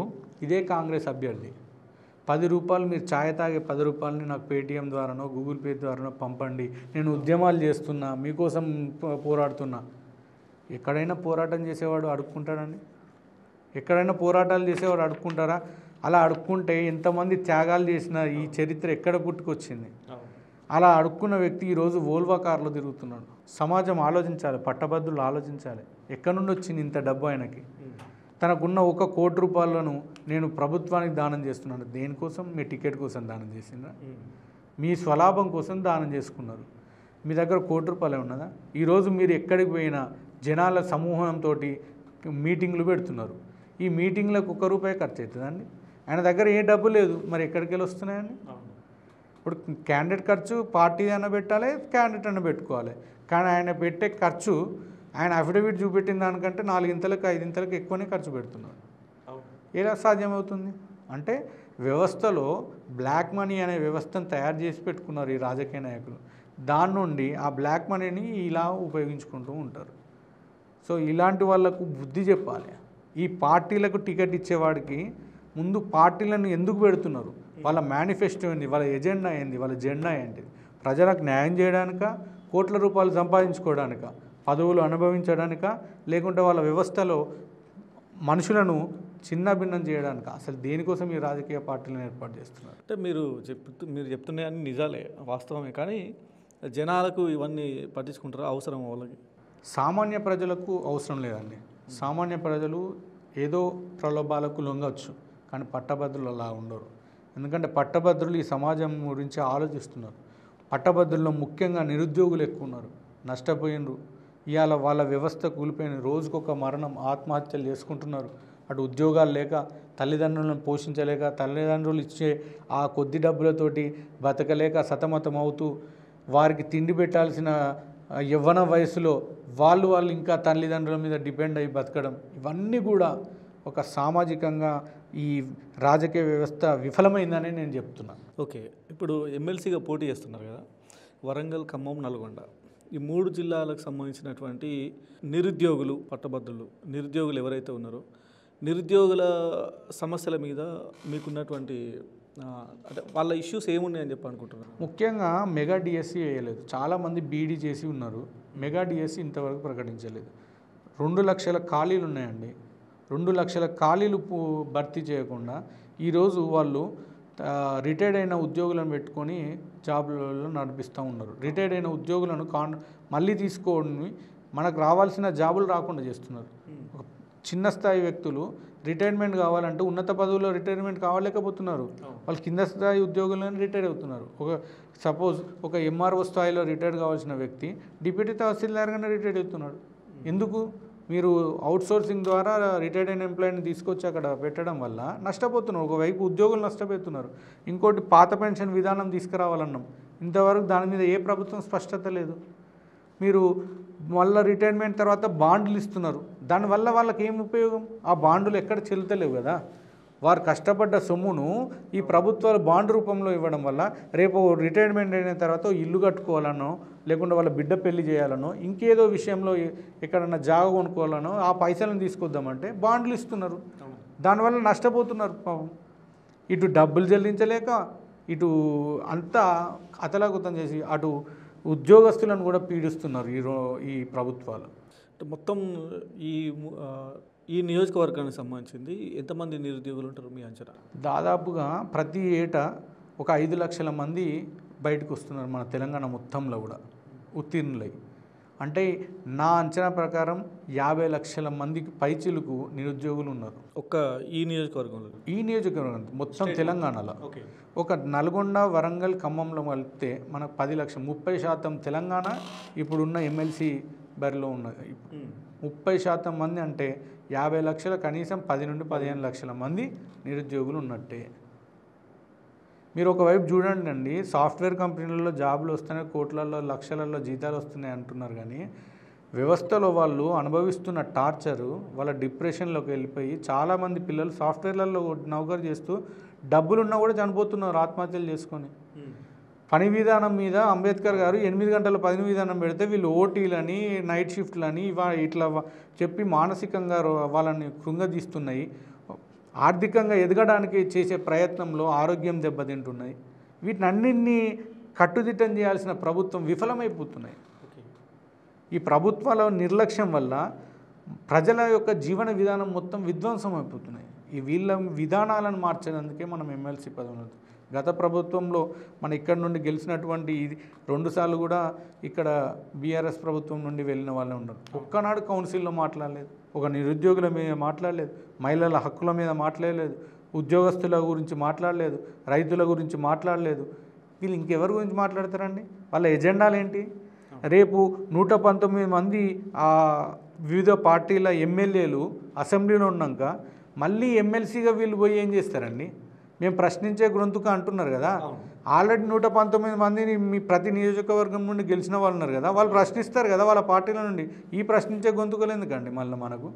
ఇదే కాంగ్రెస్ అభ్యర్థి ₹10 మీరు ఛాయ్ తాగే ₹10 నాకు పేటిఎం ద్వారానో గూగుల్ పే ద్వారానో పంపండి, నేను ఉద్యమాలు చేస్తున్నా, మీకోసం పోరాడుతున్నా. ఎక్కడైనా పోరాటం చేసేవాడు అడుక్కుంటాడండి? ఎక్కడైనా పోరాటాలు చేసేవాడు అడుక్కుంటారా? అలా అడుక్కుంటే ఎంతమంది త్యాగాలు చేసిన ఈ చరిత్ర ఎక్కడ పుట్టుకొచ్చింది? అలా అడుక్కున్న వ్యక్తి ఈరోజు వోల్వా కార్లో తిరుగుతున్నాడు. సమాజం ఆలోచించాలి, పట్టభద్రులు ఆలోచించాలి. ఎక్కడి నుండి వచ్చింది ఇంత డబ్బు ఆయనకి? తనకున్న ₹1,00,00,000 నేను ప్రభుత్వానికి దానం చేస్తున్నాను. దేనికోసం? మీ టికెట్ కోసం దానం చేసిందా? మీ స్వలాభం కోసం దానం చేసుకున్నారు. మీ దగ్గర ₹1,00,00,000 ఉన్నదా? ఈరోజు మీరు ఎక్కడికి పోయినా జనాల సమూహంతో మీటింగ్లు పెడుతున్నారు. ఈ మీటింగ్లకు ₹1 ఖర్చు అవుతుందండి. ఆయన దగ్గర ఏ డబ్బు లేదు, మరి ఎక్కడికి వెళ్ళి వస్తున్నాయండి? ఇప్పుడు క్యాండిడేట్ ఖర్చు పార్టీ అయినా పెట్టాలి, క్యాండిడేట్ అయినా పెట్టుకోవాలి. కానీ ఆయన పెట్టే ఖర్చు ఆయన అఫిడవిట్ చూపెట్టిన దానికంటే 4-5 ఎక్కువనే ఖర్చు పెడుతున్నాడు. ఎలా సాధ్యమవుతుంది? అంటే వ్యవస్థలో బ్లాక్ మనీ అనే వ్యవస్థను తయారు చేసి పెట్టుకున్నారు ఈ రాజకీయ నాయకులు. దాని నుండి ఆ బ్లాక్ మనీని ఇలా ఉపయోగించుకుంటూ ఉంటారు. సో ఇలాంటి వాళ్ళకు బుద్ధి చెప్పాలి. ఈ పార్టీలకు టికెట్ ఇచ్చేవాడికి ముందు పార్టీలను ఎందుకు పెడుతున్నారు, వాళ్ళ మేనిఫెస్టో ఏంది, వాళ్ళ ఎజెండా ఏంది, వాళ్ళ జెండా ఏంటిది? ప్రజలకు న్యాయం చేయడానికా, కోట్ల రూపాయలు సంపాదించుకోవడానికా, పదవులు అనుభవించడానికా, లేకుంటే వాళ్ళ వ్యవస్థలో మనుషులను చిన్నభిన్నం చేయడానికా? అసలు దేనికోసం ఈ రాజకీయ పార్టీలను ఏర్పాటు చేస్తున్నారు?
అంటే మీరు చెప్తున్నాయి అన్ని నిజాలే, వాస్తవమే. కానీ జనాలకు ఇవన్నీ పట్టించుకుంటారా? అవసరం వాళ్ళకి?
సామాన్య ప్రజలకు అవసరం లేదండి. సామాన్య ప్రజలు ఏదో ప్రలోభాలకు లొంగవచ్చు, కానీ పట్టభద్రులు అలా ఉండరు. ఎందుకంటే పట్టభద్రులు ఈ సమాజం గురించి ఆలోచిస్తున్నారు. పట్టభద్రుల్లో ముఖ్యంగా నిరుద్యోగులు ఎక్కువ ఉన్నారు, నష్టపోయినరు. ఇవాళ వాళ్ళ వ్యవస్థ కూలిపోయిన, రోజుకొక మరణం, ఆత్మహత్యలు చేసుకుంటున్నారు. అటు ఉద్యోగాలు లేక, తల్లిదండ్రులను పోషించలేక, తల్లిదండ్రులు ఇచ్చే ఆ కొద్ది డబ్బులతోటి బతకలేక సతమతం అవుతూ, వారికి తిండి పెట్టాల్సిన యవ్వన వయసులో వాళ్ళు ఇంకా తల్లిదండ్రుల మీద డిపెండ్ అయ్యి బతకడం, ఇవన్నీ కూడా ఒక సామాజికంగా ఈ రాజకీయ వ్యవస్థ విఫలమైందని నేను చెప్తున్నాను.
ఓకే, ఇప్పుడు ఎమ్మెల్సీగా పోటీ చేస్తున్నారు కదా, వరంగల్, ఖమ్మం, నల్గొండ, ఈ 3 జిల్లాలకు సంబంధించినటువంటి నిరుద్యోగులు, పట్టభద్రులు, నిరుద్యోగులు ఎవరైతే ఉన్నారో నిరుద్యోగుల సమస్యల మీద మీకున్నటువంటి అంటే వాళ్ళ ఇష్యూస్ ఏమున్నాయని చెప్పి అనుకుంటున్నారు?
ముఖ్యంగా మెగా డిఎస్సి వేయలేదు, చాలామంది బీడీ చేసి ఉన్నారు. మెగా డిఎస్సి ఇంతవరకు ప్రకటించలేదు. 2 లక్షల ఖాళీలు ఉన్నాయండి. 2 లక్షల ఖాళీలు భర్తీ చేయకుండా ఈరోజు వాళ్ళు రిటైర్డ్ అయిన ఉద్యోగులను పెట్టుకొని జాబ్లలో నడిపిస్తూ ఉన్నారు. రిటైర్డ్ అయిన ఉద్యోగులను మళ్ళీ తీసుకొని మనకు రావాల్సిన జాబులు రాకుండా చేస్తున్నారు. ఒక చిన్న స్థాయి వ్యక్తులు రిటైర్మెంట్ కావాలంటే ఉన్నత పదవుల్లో రిటైర్మెంట్ కావలేకపోతున్నారు. వాళ్ళు కింద స్థాయి ఉద్యోగులను రిటైర్ అవుతున్నారు. సపోజ్ ఒక ఎంఆర్ఓ స్థాయిలో రిటైర్ కావాల్సిన వ్యక్తి డిప్యూటీ తహసీల్దార్గానే రిటైర్ అవుతున్నాడు. ఎందుకు? మీరు అవుట్సోర్సింగ్ ద్వారా రిటైర్డ్ అయిన ఎంప్లాయీని తీసుకొచ్చి అక్కడ పెట్టడం వల్ల నష్టపోతున్నారు. ఒకవైపు ఉద్యోగులు నష్టపోతున్నారు, ఇంకోటి పాత పెన్షన్ విధానం తీసుకురావాలన్నాం, ఇంతవరకు దాని మీద ఏ ప్రభుత్వం స్పష్టత లేదు. మీరు మళ్ళీ రిటైర్మెంట్ తర్వాత బాండ్లు ఇస్తున్నారు, దానివల్ల వాళ్ళకి ఏం ఉపయోగం? ఆ బాండులు ఎక్కడ చెల్లుతలేవు కదా. వారు కష్టపడ్డ సొమ్మును ఈ ప్రభుత్వాలు బాండ్ రూపంలో ఇవ్వడం వల్ల రేపు రిటైర్మెంట్ అయిన తర్వాత ఇల్లు కట్టుకోవాలనో, లేకుంటే వాళ్ళ బిడ్డ పెళ్లి చేయాలనో, ఇంకేదో విషయంలో ఎక్కడన్నా జాగ కొనుక్కోవాలనో ఆ పైసలను తీసుకొద్దామంటే బాండ్లు ఇస్తున్నారు. దానివల్ల నష్టపోతున్నారు పాపం. ఇటు డబ్బులు చెల్లించలేక ఇటు అంతా అతలాకుతం చేసి అటు ఉద్యోగస్తులను కూడా పీడిస్తున్నారు ఈ ప్రభుత్వాలు.
మొత్తం ఈ ఈ నియోజకవర్గానికి సంబంధించింది ఎంతమంది నిరుద్యోగులు ఉంటారు మీ అంచనా?
దాదాపుగా ప్రతి ఏటా ఒక 5 లక్షల మంది బయటకు వస్తున్నారు మన తెలంగాణ మొత్తంలో కూడా ఉత్తీర్ణులై. అంటే నా అంచనా ప్రకారం 50 లక్షల మందికి పైచిలుకు నిరుద్యోగులు ఉన్నారు
ఈ నియోజకవర్గంలో.
ఈ నియోజకవర్గం మొత్తం తెలంగాణలో.
ఓకే.
ఒక నల్గొండ, వరంగల్, ఖమ్మంలో కలిపితే మనకు 10 లక్షలు, 30% తెలంగాణ ఇప్పుడున్న ఎమ్మెల్సీ బరిలో ఉన్నది. 30% మంది అంటే 50 లక్షల కనీసం 10 నుండి 15 లక్షల మంది నిరుద్యోగులు ఉన్నట్టే. మీరు ఒకవైపు చూడండి అండి, సాఫ్ట్వేర్ కంపెనీలలో జాబులు వస్తున్నాయి, కోట్లలో లక్షలలో జీతాలు వస్తున్నాయి అంటున్నారు, కానీ వ్యవస్థలో వాళ్ళు అనుభవిస్తున్న టార్చరు, వాళ్ళ డిప్రెషన్లోకి వెళ్ళిపోయి చాలామంది పిల్లలు సాఫ్ట్వేర్లలో నౌకరు చేస్తూ డబ్బులున్నా కూడా చనిపోతున్నారు ఆత్మహత్యలు చేసుకొని. పని విధానం మీద అంబేద్కర్ గారు 8 గంటల పని విధానం పెడితే వీళ్ళు ఓటీలని, నైట్ షిఫ్ట్లని ఇట్లా చెప్పి మానసికంగా వాళ్ళని కృంగదీస్తున్నాయి. ఆర్థికంగా ఎదగడానికి చేసే ప్రయత్నంలో ఆరోగ్యం దెబ్బతింటున్నాయి. వీటిని అన్నింటినీ కట్టుదిట్టం చేయాల్సిన ప్రభుత్వం విఫలమైపోతున్నాయి. ఈ ప్రభుత్వాల నిర్లక్ష్యం వల్ల ప్రజల యొక్క జీవన విధానం మొత్తం విధ్వంసం అయిపోతున్నాయి. ఈ వీళ్ళ విధానాలను మార్చేందుకే మనం ఎమ్మెల్సీ పదవులు. గత ప్రభుత్వంలో మన ఇక్కడ నుండి గెలిచినటువంటి 2 సార్లు కూడా ఇక్కడ బీఆర్ఎస్ ప్రభుత్వం నుండి వెళ్ళిన వాళ్ళే ఉన్నారు. ఒక్కనాడు కౌన్సిల్లో మాట్లాడలేదు, ఒక నిరుద్యోగుల మీద మాట్లాడలేదు, మహిళల హక్కుల మీద మాట్లాడలేదు, ఉద్యోగస్తుల గురించి మాట్లాడలేదు, రైతుల గురించి మాట్లాడలేదు. వీళ్ళు ఇంకెవరి గురించి మాట్లాడతారండి? వాళ్ళ ఎజెండాలు ఏంటి? రేపు 119 మంది వివిధ పార్టీల ఎమ్మెల్యేలు అసెంబ్లీలో ఉన్నాక మళ్ళీ ఎమ్మెల్సీగా వీళ్ళు పోయి ఏం చేస్తారండి? మేము ప్రశ్నించే గొంతుక అంటున్నారు కదా. ఆల్రెడీ 119 మందిని మీ ప్రతి నియోజకవర్గం నుండి గెలిచిన వాళ్ళు ఉన్నారు కదా, వాళ్ళు ప్రశ్నిస్తారు కదా వాళ్ళ పార్టీల నుండి. ఈ ప్రశ్నించే గొంతుకలు ఎందుకండి? మళ్ళీ మనకు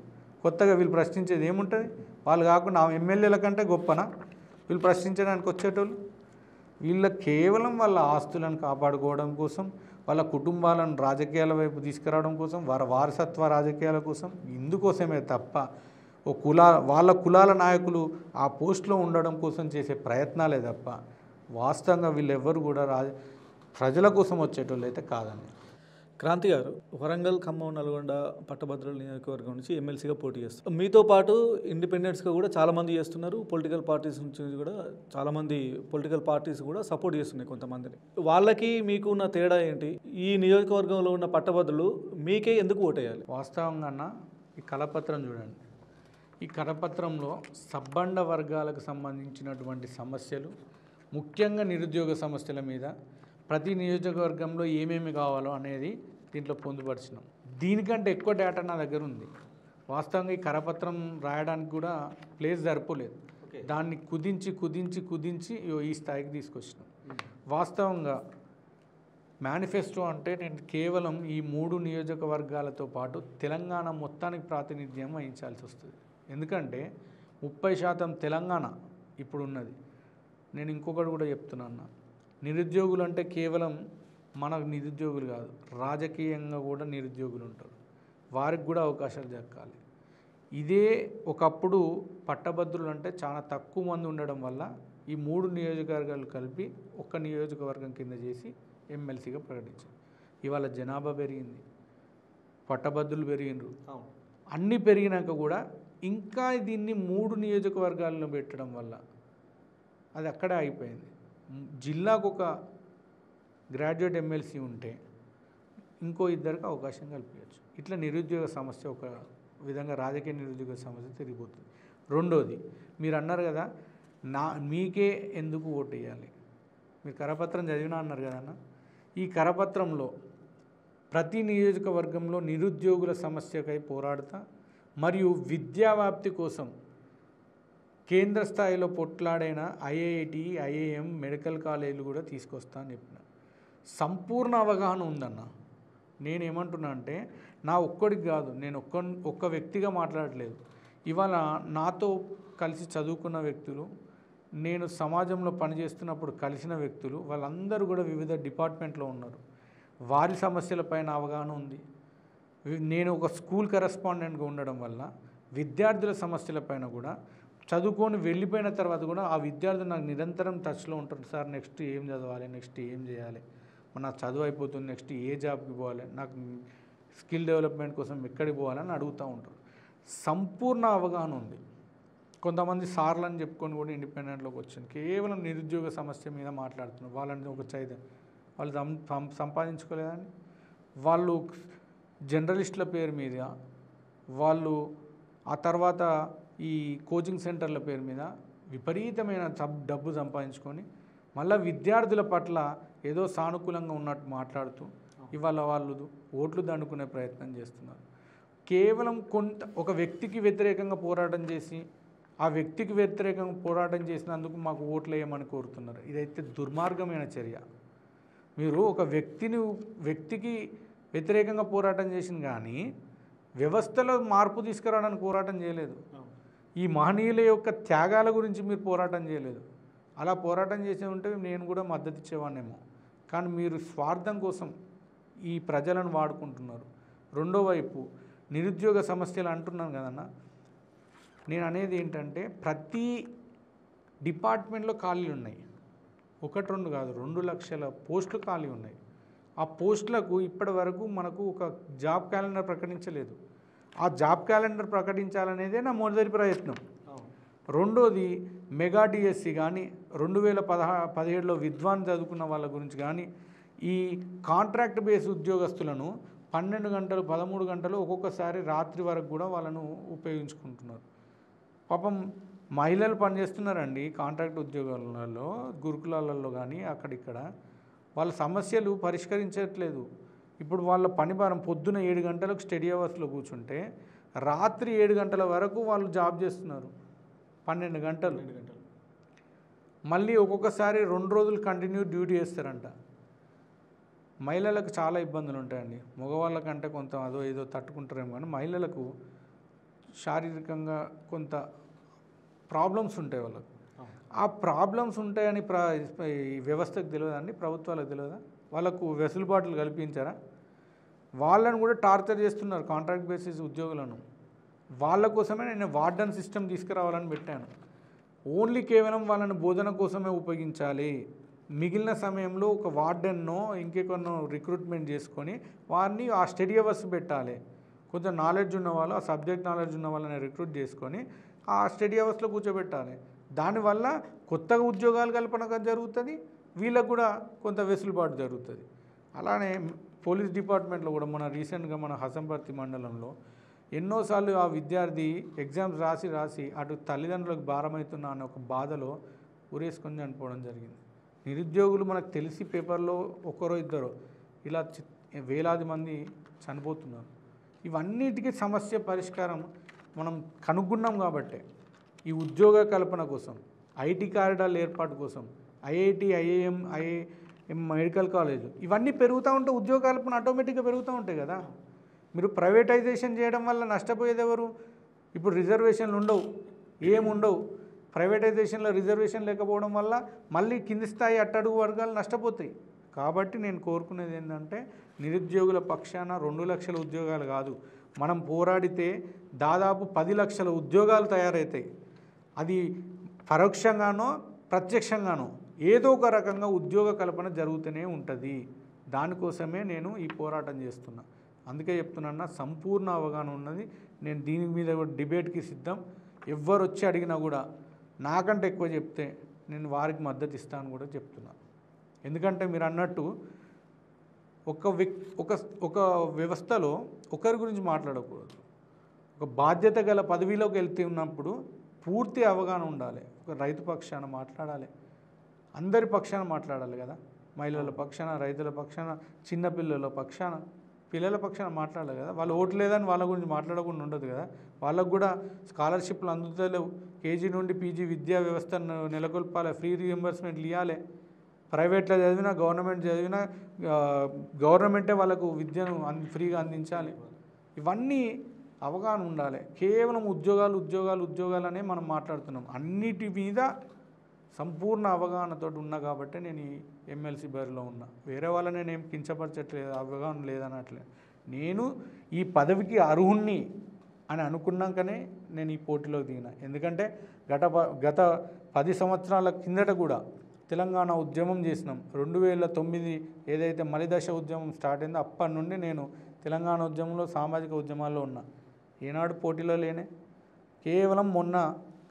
కొత్తగా వీళ్ళు ప్రశ్నించేది ఏముంటుంది? వాళ్ళు కాకుండా ఎమ్మెల్యేల కంటే గొప్పనా వీళ్ళు ప్రశ్నించడానికి వచ్చేటోళ్ళు? వీళ్ళ కేవలం వాళ్ళ ఆస్తులను కాపాడుకోవడం కోసం, వాళ్ళ కుటుంబాలను రాజకీయాల వైపు తీసుకురావడం కోసం, వారసత్వ రాజకీయాల కోసం, ఇందుకోసమే తప్ప వాళ్ళ కులాల నాయకులు ఆ పోస్టులో ఉండడం కోసం చేసే ప్రయత్నాలే తప్ప వాస్తవంగా వీళ్ళెవ్వరు కూడా ప్రజల కోసం వచ్చేటోళ్ళు అయితే కాదండి.
క్రాంతి గారు, వరంగల్, ఖమ్మం, నల్గొండ పట్టభద్రుల నియోజకవర్గం నుంచి ఎమ్మెల్సీగా పోటీ చేస్తారు. మీతో పాటు ఇండిపెండెంట్స్గా కూడా చాలామంది చేస్తున్నారు. పొలిటికల్ పార్టీస్ నుంచి కూడా చాలామంది పొలిటికల్ పార్టీస్ కూడా సపోర్ట్ చేస్తున్నాయి కొంతమందిని. వాళ్ళకి మీకు ఉన్న తేడా ఏంటి? ఈ నియోజకవర్గంలో ఉన్న పట్టభద్రులు మీకే ఎందుకు ఓటేయాలి?
వాస్తవంగా ఈ కరపత్రం చూడండి. ఈ కరపత్రంలో సబ్బండ వర్గాలకు సంబంధించినటువంటి సమస్యలు, ముఖ్యంగా నిరుద్యోగ సమస్యల మీద ప్రతి నియోజకవర్గంలో ఏమేమి కావాలో అనేది దీంట్లో పొందుపరిచినాం. దీనికంటే ఎక్కువ డేటా నా దగ్గర ఉంది. వాస్తవంగా ఈ కరపత్రం రాయడానికి కూడా ప్లేస్ సరిపోలేదు. దాన్ని కుదించి ఈ స్థాయికి తీసుకొచ్చినాం. వాస్తవంగా మేనిఫెస్టో అంటే నేను కేవలం ఈ 3 నియోజకవర్గాలతో పాటు తెలంగాణ మొత్తానికి ప్రాతినిధ్యం వహించాల్సి వస్తుంది. ఎందుకంటే 30% తెలంగాణ ఇప్పుడు ఉన్నది. నేను ఇంకొకటి కూడా చెప్తున్నాను, నిరుద్యోగులు అంటే కేవలం మన నిరుద్యోగులు కాదు, రాజకీయంగా కూడా నిరుద్యోగులు ఉంటారు. వారికి కూడా అవకాశాలు దక్కాలి. ఇదే ఒకప్పుడు పట్టభద్రులు అంటే చాలా తక్కువ మంది ఉండడం వల్ల ఈ 3 నియోజకవర్గాలు కలిపి ఒక్క నియోజకవర్గం కింద చేసి ఎమ్మెల్సీగా ప్రకటించారు. ఇవాళ జనాభా పెరిగింది, పట్టభద్రులు పెరిగినరు, అన్నీ పెరిగినాక కూడా ఇంకా దీన్ని 3 నియోజకవర్గాల్లో పెట్టడం వల్ల అది అక్కడే అయిపోయింది. జిల్లాకు ఒక గ్రాడ్యుయేట్ ఎమ్మెల్సీ ఉంటే ఇంకో 2కి అవకాశం కల్పించవచ్చు. ఇట్లా నిరుద్యోగ సమస్య ఒక విధంగా రాజకీయ నిరుద్యోగ సమస్య తిరిగిపోతుంది. రెండోది, మీరు అన్నారు కదా మీకే ఎందుకు ఓటు వేయాలి, మీరు కరపత్రం చదివినా అన్నారు కదా అన్న. ఈ కరపత్రంలో ప్రతి నియోజకవర్గంలో నిరుద్యోగుల సమస్యకై పోరాడుతా మరియు విద్యావ్యాప్తి కోసం కేంద్ర స్థాయిలో పొట్లాడైన ఐఐటి, ఐఐఎం, మెడికల్ కాలేజీలు కూడా తీసుకొస్తా అని చెప్పిన. సంపూర్ణ అవగాహన ఉందన్న. నేనేమంటున్నా అంటే నా ఒక్కడికి కాదు, నేను ఒక్క వ్యక్తిగా మాట్లాడలేదు. ఇవాళ నాతో కలిసి చదువుకున్న వ్యక్తులు, నేను సమాజంలో పనిచేస్తున్నప్పుడు కలిసిన వ్యక్తులు, వాళ్ళందరూ కూడా వివిధ డిపార్ట్మెంట్లో ఉన్నారు. వారి సమస్యలపైన అవగాహన ఉంది. నేను ఒక స్కూల్ కరెస్పాండెంట్గా ఉండడం వల్ల విద్యార్థుల సమస్యలపైన కూడా చదువుకొని వెళ్ళిపోయిన తర్వాత కూడా ఆ విద్యార్థులు నాకు నిరంతరం టచ్లో ఉంటారు. సార్ నెక్స్ట్ ఏం చదవాలి, నెక్స్ట్ ఏం చేయాలి, నాకు చదువు అయిపోతుంది, నెక్స్ట్ ఏ జాబ్కి పోవాలి, నాకు స్కిల్ డెవలప్మెంట్ కోసం ఎక్కడికి పోవాలని అడుగుతూ ఉంటారు. సంపూర్ణ అవగాహన ఉంది. కొంతమంది సార్లు అని చెప్పుకొని కూడా ఇండిపెండెంట్లోకి వచ్చింది. కేవలం నిరుద్యోగ సమస్య మీద మాట్లాడుతున్నారు. వాళ్ళని ఒక వాళ్ళు సంపాదించుకోలేదని, వాళ్ళు జర్నలిస్టుల పేరు మీద, వాళ్ళు ఆ తర్వాత ఈ కోచింగ్ సెంటర్ల పేరు మీద విపరీతమైన డబ్బు సంపాదించుకొని మళ్ళీ విద్యార్థుల పట్ల ఏదో సానుకూలంగా ఉన్నట్టు మాట్లాడుతూ ఇవాళ వాళ్ళు ఓట్లు దండుకునే ప్రయత్నం చేస్తున్నారు. కేవలం ఒక వ్యక్తికి వ్యతిరేకంగా పోరాటం చేసి ఆ వ్యక్తికి వ్యతిరేకంగా పోరాటం చేసినందుకు మాకు ఓట్లు వేయమని కోరుతున్నారు. ఇదైతే దుర్మార్గమైన చర్య. మీరు ఒక వ్యక్తికి వ్యతిరేకంగా పోరాటం చేసింది కానీ వ్యవస్థలో మార్పు తీసుకురావడానికి పోరాటం చేయలేదు. ఈ మహనీయుల యొక్క త్యాగాల గురించి మీరు పోరాటం చేయలేదు. అలా పోరాటం చేసే ఉంటే నేను కూడా మద్దతు ఇచ్చేవాడినేమో. కానీ మీరు స్వార్థం కోసం ఈ ప్రజలను వాడుకుంటున్నారు. రెండో వైపు నిరుద్యోగ సమస్యలు అంటున్నాను కదన్నా, నేను అనేది ఏంటంటే ప్రతి డిపార్ట్మెంట్లో ఖాళీలు ఉన్నాయి. 1-2 కాదు, 2 లక్షల పోస్టులు ఖాళీ ఉన్నాయి. ఆ పోస్టులకు ఇప్పటి వరకు మనకు ఒక జాబ్ క్యాలెండర్ ప్రకటించలేదు. ఆ జాబ్ క్యాలెండర్ ప్రకటించాలనేదే నా మొదటి ప్రయత్నం. రెండోది మెగా డిఎస్సి కానీ 2017లో విద్వాన్ చదువుకున్న వాళ్ళ గురించి కానీ ఈ కాంట్రాక్ట్ బేస్ ఉద్యోగస్తులను 12 గంటలు 13 గంటలు ఒక్కొక్కసారి రాత్రి వరకు కూడా వాళ్ళను ఉపయోగించుకుంటున్నారు. పాపం మహిళలు పనిచేస్తున్నారండి కాంట్రాక్ట్ ఉద్యోగాలలో, గురుకులాలలో కానీ అక్కడిక్కడ. వాళ్ళ సమస్యలు పరిష్కరించట్లేదు. ఇప్పుడు వాళ్ళ పని భారం పొద్దున 7 గంటలకు స్టడీ అవర్స్లో కూర్చుంటే రాత్రి 7 గంటల వరకు వాళ్ళు జాబ్ చేస్తున్నారు. 12 గంటలు. మళ్ళీ ఒక్కొక్కసారి 2 రోజులు కంటిన్యూ డ్యూటీ చేస్తారంట. మహిళలకు చాలా ఇబ్బందులు ఉంటాయండి. మగవాళ్ళకంటే కొంత అదో ఏదో తట్టుకుంటారేమో కానీ మహిళలకు శారీరకంగా కొంత ప్రాబ్లమ్స్ ఉంటాయి వాళ్ళకు. ఆ ప్రాబ్లమ్స్ ఉంటాయని ఈ వ్యవస్థకు తెలియదా అండి, ప్రభుత్వాలకు తెలియదా? వాళ్ళకు వెసులుబాట్లు కల్పించారా? వాళ్ళను కూడా టార్చర్ చేస్తున్నారు కాంట్రాక్ట్ బేసిస్ ఉద్యోగులను. వాళ్ళ కోసమే నేను వార్డన్ సిస్టమ్ తీసుకురావాలని పెట్టాను. ఓన్లీ కేవలం వాళ్ళని బోధన కోసమే ఉపయోగించాలి. మిగిలిన సమయంలో ఒక వార్డెన్నో ఇంకెకొన్నో రిక్రూట్మెంట్ చేసుకొని వారిని ఆ స్టడీ అవర్స్ పెట్టాలి. కొంచెం నాలెడ్జ్ ఉన్న వాళ్ళు, ఆ సబ్జెక్ట్ నాలెడ్జ్ ఉన్న వాళ్ళని రిక్రూట్ చేసుకొని ఆ స్టడీ అవర్స్లో కూర్చోబెట్టాలి. దానివల్ల కొత్తగా ఉద్యోగాలు కల్పన జరుగుతుంది, వీళ్ళకు కూడా కొంత వెసులుబాటు జరుగుతుంది. అలానే పోలీస్ డిపార్ట్మెంట్లో కూడా రీసెంట్గా మన హసంపర్తి మండలంలో ఎన్నోసార్లు ఆ విద్యార్థి ఎగ్జామ్స్ రాసి అటు తల్లిదండ్రులకు భారమవుతున్నా అనే ఒక బాధలో ఊరేసుకొని చనిపోవడం జరిగింది. నిరుద్యోగులు మనకు తెలిసి పేపర్లో 1-2 ఇలా వేలాది మంది చనిపోతున్నారు. ఇవన్నిటికీ సమస్య పరిష్కారం మనం కనుగొన్నాం కాబట్టే ఈ ఉద్యోగ కల్పన కోసం, ఐటీ కారిడార్ల ఏర్పాటు కోసం, ఐఐటి, ఐఐఎం, మెడికల్ కాలేజ్ ఇవన్నీ పెరుగుతూ ఉంటే ఉద్యోగ కల్పన ఆటోమేటిక్గా పెరుగుతూ ఉంటాయి కదా. మీరు ప్రైవేటైజేషన్ చేయడం వల్ల నష్టపోయేది ఎవరు? ఇప్పుడు రిజర్వేషన్లు ఉండవు, ఏముండవు. ప్రైవేటైజేషన్లో రిజర్వేషన్ లేకపోవడం వల్ల మళ్ళీ కింది స్థాయి అట్టడుగు వర్గాలు నష్టపోతాయి. కాబట్టి నేను కోరుకునేది ఏంటంటే నిరుద్యోగుల పక్షాన 2 లక్షల ఉద్యోగాలు కాదు, మనం పోరాడితే దాదాపు 10 లక్షల ఉద్యోగాలు తయారవుతాయి. అది పరోక్షంగానో ప్రత్యక్షంగానో ఏదో ఒక రకంగా ఉద్యోగ కల్పన జరుగుతూనే ఉంటుంది. దానికోసమే నేను ఈ పోరాటం చేస్తున్నా. అందుకే చెప్తున్నా, సంపూర్ణ అవగాహన ఉన్నది. నేను దీని మీద కూడా డిబేట్కి సిద్ధం. ఎవ్వరు వచ్చి అడిగినా కూడా నాకంటే ఎక్కువ చెప్తే నేను వారికి మద్దతు ఇస్తాను కూడా చెప్తున్నా. ఎందుకంటే మీరు అన్నట్టు ఒక వ్యవస్థలో ఒకరి గురించి మాట్లాడకూడదు. ఒక బాధ్యత గల పదవిలోకి ఉన్నప్పుడు పూర్తి అవగాహన ఉండాలి. ఒక రైతు పక్షాన మాట్లాడాలి, అందరి పక్షాన మాట్లాడాలి కదా. మహిళల పక్షాన, రైతుల పక్షాన, చిన్నపిల్లల పక్షాన, పిల్లల పక్షాన మాట్లాడాలి కదా. వాళ్ళు ఓటు లేదని వాళ్ళ గురించి మాట్లాడకుండా ఉండదు కదా. వాళ్ళకు కూడా స్కాలర్షిప్లు అందుతలేవు. కేజీ నుండి పీజీ విద్యా వ్యవస్థను నెలకొల్పాలి, ఫ్రీ రీఎంబర్స్మెంట్లు ఇవ్వాలి. ప్రైవేట్లో చదివినా గవర్నమెంట్ చదివినా గవర్నమెంటే వాళ్ళకు విద్యను ఫ్రీగా అందించాలి. ఇవన్నీ అవగాహన ఉండాలి. కేవలం ఉద్యోగాలనే మనం మాట్లాడుతున్నాం. అన్నిటి మీద సంపూర్ణ అవగాహనతో ఉన్నా కాబట్టి నేను ఈ ఎమ్మెల్సీ బరిలో ఉన్నా. వేరే వాళ్ళని నేను ఏం కించపరచట్లేదు, అవగాహన లేదనట్లేదు. నేను ఈ పదవికి అర్హుణ్ణి, అని అనుకున్నాకనే నేను ఈ పోటీలోకి దిగిన. ఎందుకంటే గత 10 సంవత్సరాల కిందట కూడా తెలంగాణ ఉద్యమం చేసినాం. 2009 ఏదైతే మలిదశ ఉద్యమం స్టార్ట్ అయిందో అప్పటి నుండి నేను తెలంగాణ ఉద్యమంలో సామాజిక ఉద్యమాల్లో ఉన్నా. ఏనాడు పోటీలో లేనే. కేవలం మొన్న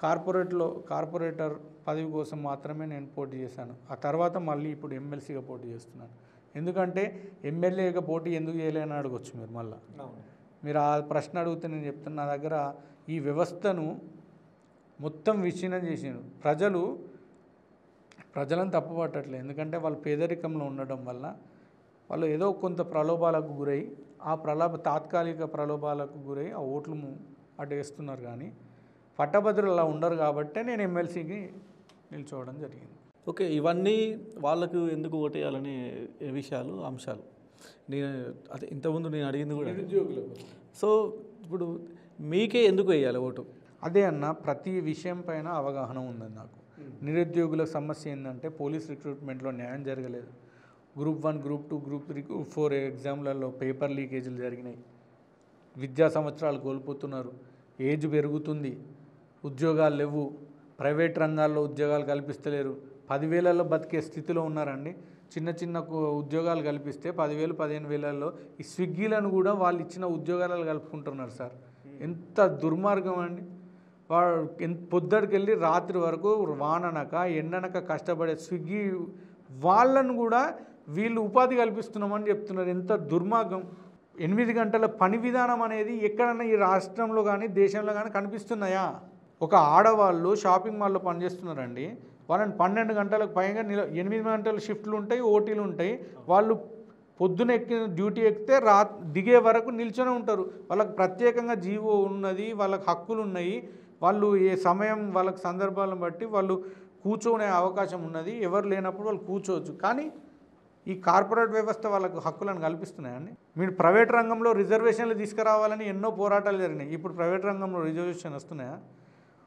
కార్పొరేటర్ పదవి కోసం మాత్రమే నేను పోటీ చేశాను. ఆ తర్వాత మళ్ళీ ఇప్పుడు ఎమ్మెల్సీగా పోటీ చేస్తున్నాను. ఎందుకంటే ఎమ్మెల్యేగా పోటీ ఎందుకు చేయలేని అడగొచ్చు మీరు. మళ్ళీ మీరు ఆ ప్రశ్న అడిగితే నేను చెప్తున్నా, నా దగ్గర ఈ వ్యవస్థను మొత్తం విచ్ఛిన్నం చేసాను. ప్రజలను తప్పుపట్టట్లేదు. ఎందుకంటే వాళ్ళు పేదరికంలో ఉండడం వల్ల వాళ్ళు ఏదో కొంత ప్రలోభాలకు గురై తాత్కాలిక ప్రలోభాలకు గురై ఆ ఓట్లు అటు వేస్తున్నారు. కానీ పట్టభద్రులు అలా ఉండరు. కాబట్టే నేను ఎమ్మెల్సీకి నిల్చోవడం జరిగింది.
ఓకే, ఇవన్నీ వాళ్ళకు ఎందుకు ఓటేయాలనే విషయాలు, అంశాలు అదే ఇంతకుముందు నేను అడిగింది కూడా. సో ఇప్పుడు మీకే ఎందుకు వేయాలి ఓటు?
అదే అన్న, ప్రతి విషయం పైన అవగాహన ఉందని నాకు. నిరుద్యోగుల సమస్య ఏంటంటే పోలీస్ రిక్రూట్మెంట్లో న్యాయం జరగలేదు. గ్రూప్ 1, గ్రూప్ 2, గ్రూప్ 3, గ్రూప్ 4 ఎగ్జామ్లలో పేపర్ లీకేజీలు జరిగినాయి. విద్యా సంవత్సరాలు కోల్పోతున్నారు. ఏజ్ పెరుగుతుంది, ఉద్యోగాలు లేవు, ప్రైవేట్ రంగాల్లో ఉద్యోగాలు కల్పిస్తలేరు. 10,000లో బతికే స్థితిలో ఉన్నారండి. చిన్న ఉద్యోగాలు కల్పిస్తే 10,000, 15,000లో ఈ స్విగ్గీలను కూడా వాళ్ళు ఇచ్చిన ఉద్యోగాలు కలుపుకుంటున్నారు సార్. ఎంత దుర్మార్గం అండి. వాడు పొద్దుడికి వెళ్ళి రాత్రి వరకు వాననక ఎండనక కష్టపడే స్విగ్గీ వాళ్ళను కూడా వీళ్ళు ఉపాధి కల్పిస్తున్నామని చెప్తున్నారు. ఎంత దుర్మార్గం. 8 గంటల పని విధానం అనేది ఎక్కడన్నా ఈ రాష్ట్రంలో కానీ దేశంలో కానీ కనిపిస్తున్నాయా? ఒక ఆడవాళ్ళు షాపింగ్ మాల్లో పనిచేస్తున్నారండి. వాళ్ళని 12 గంటలకు పైగా 8 గంటల షిఫ్ట్లు ఉంటాయి, ఓటీలు ఉంటాయి. వాళ్ళు పొద్దున డ్యూటీ ఎక్కితే దిగే వరకు నిల్చొనే ఉంటారు. వాళ్ళకి ప్రత్యేకంగా జీవో ఉన్నది, వాళ్ళకి హక్కులు ఉన్నాయి. వాళ్ళు ఏ సమయం వాళ్ళకి సందర్భాలను బట్టి వాళ్ళు కూర్చోనే అవకాశం ఉన్నది. ఎవరు లేనప్పుడు వాళ్ళు కూర్చోవచ్చు. కానీ ఈ కార్పొరేట్ వ్యవస్థ వాళ్ళకు హక్కులను కల్పిస్తున్నాయండి. మీరు ప్రైవేట్ రంగంలో రిజర్వేషన్లు తీసుకురావాలని ఎన్నో పోరాటాలు జరిగినాయి. ఇప్పుడు ప్రైవేట్ రంగంలో రిజర్వేషన్ వస్తున్నాయా?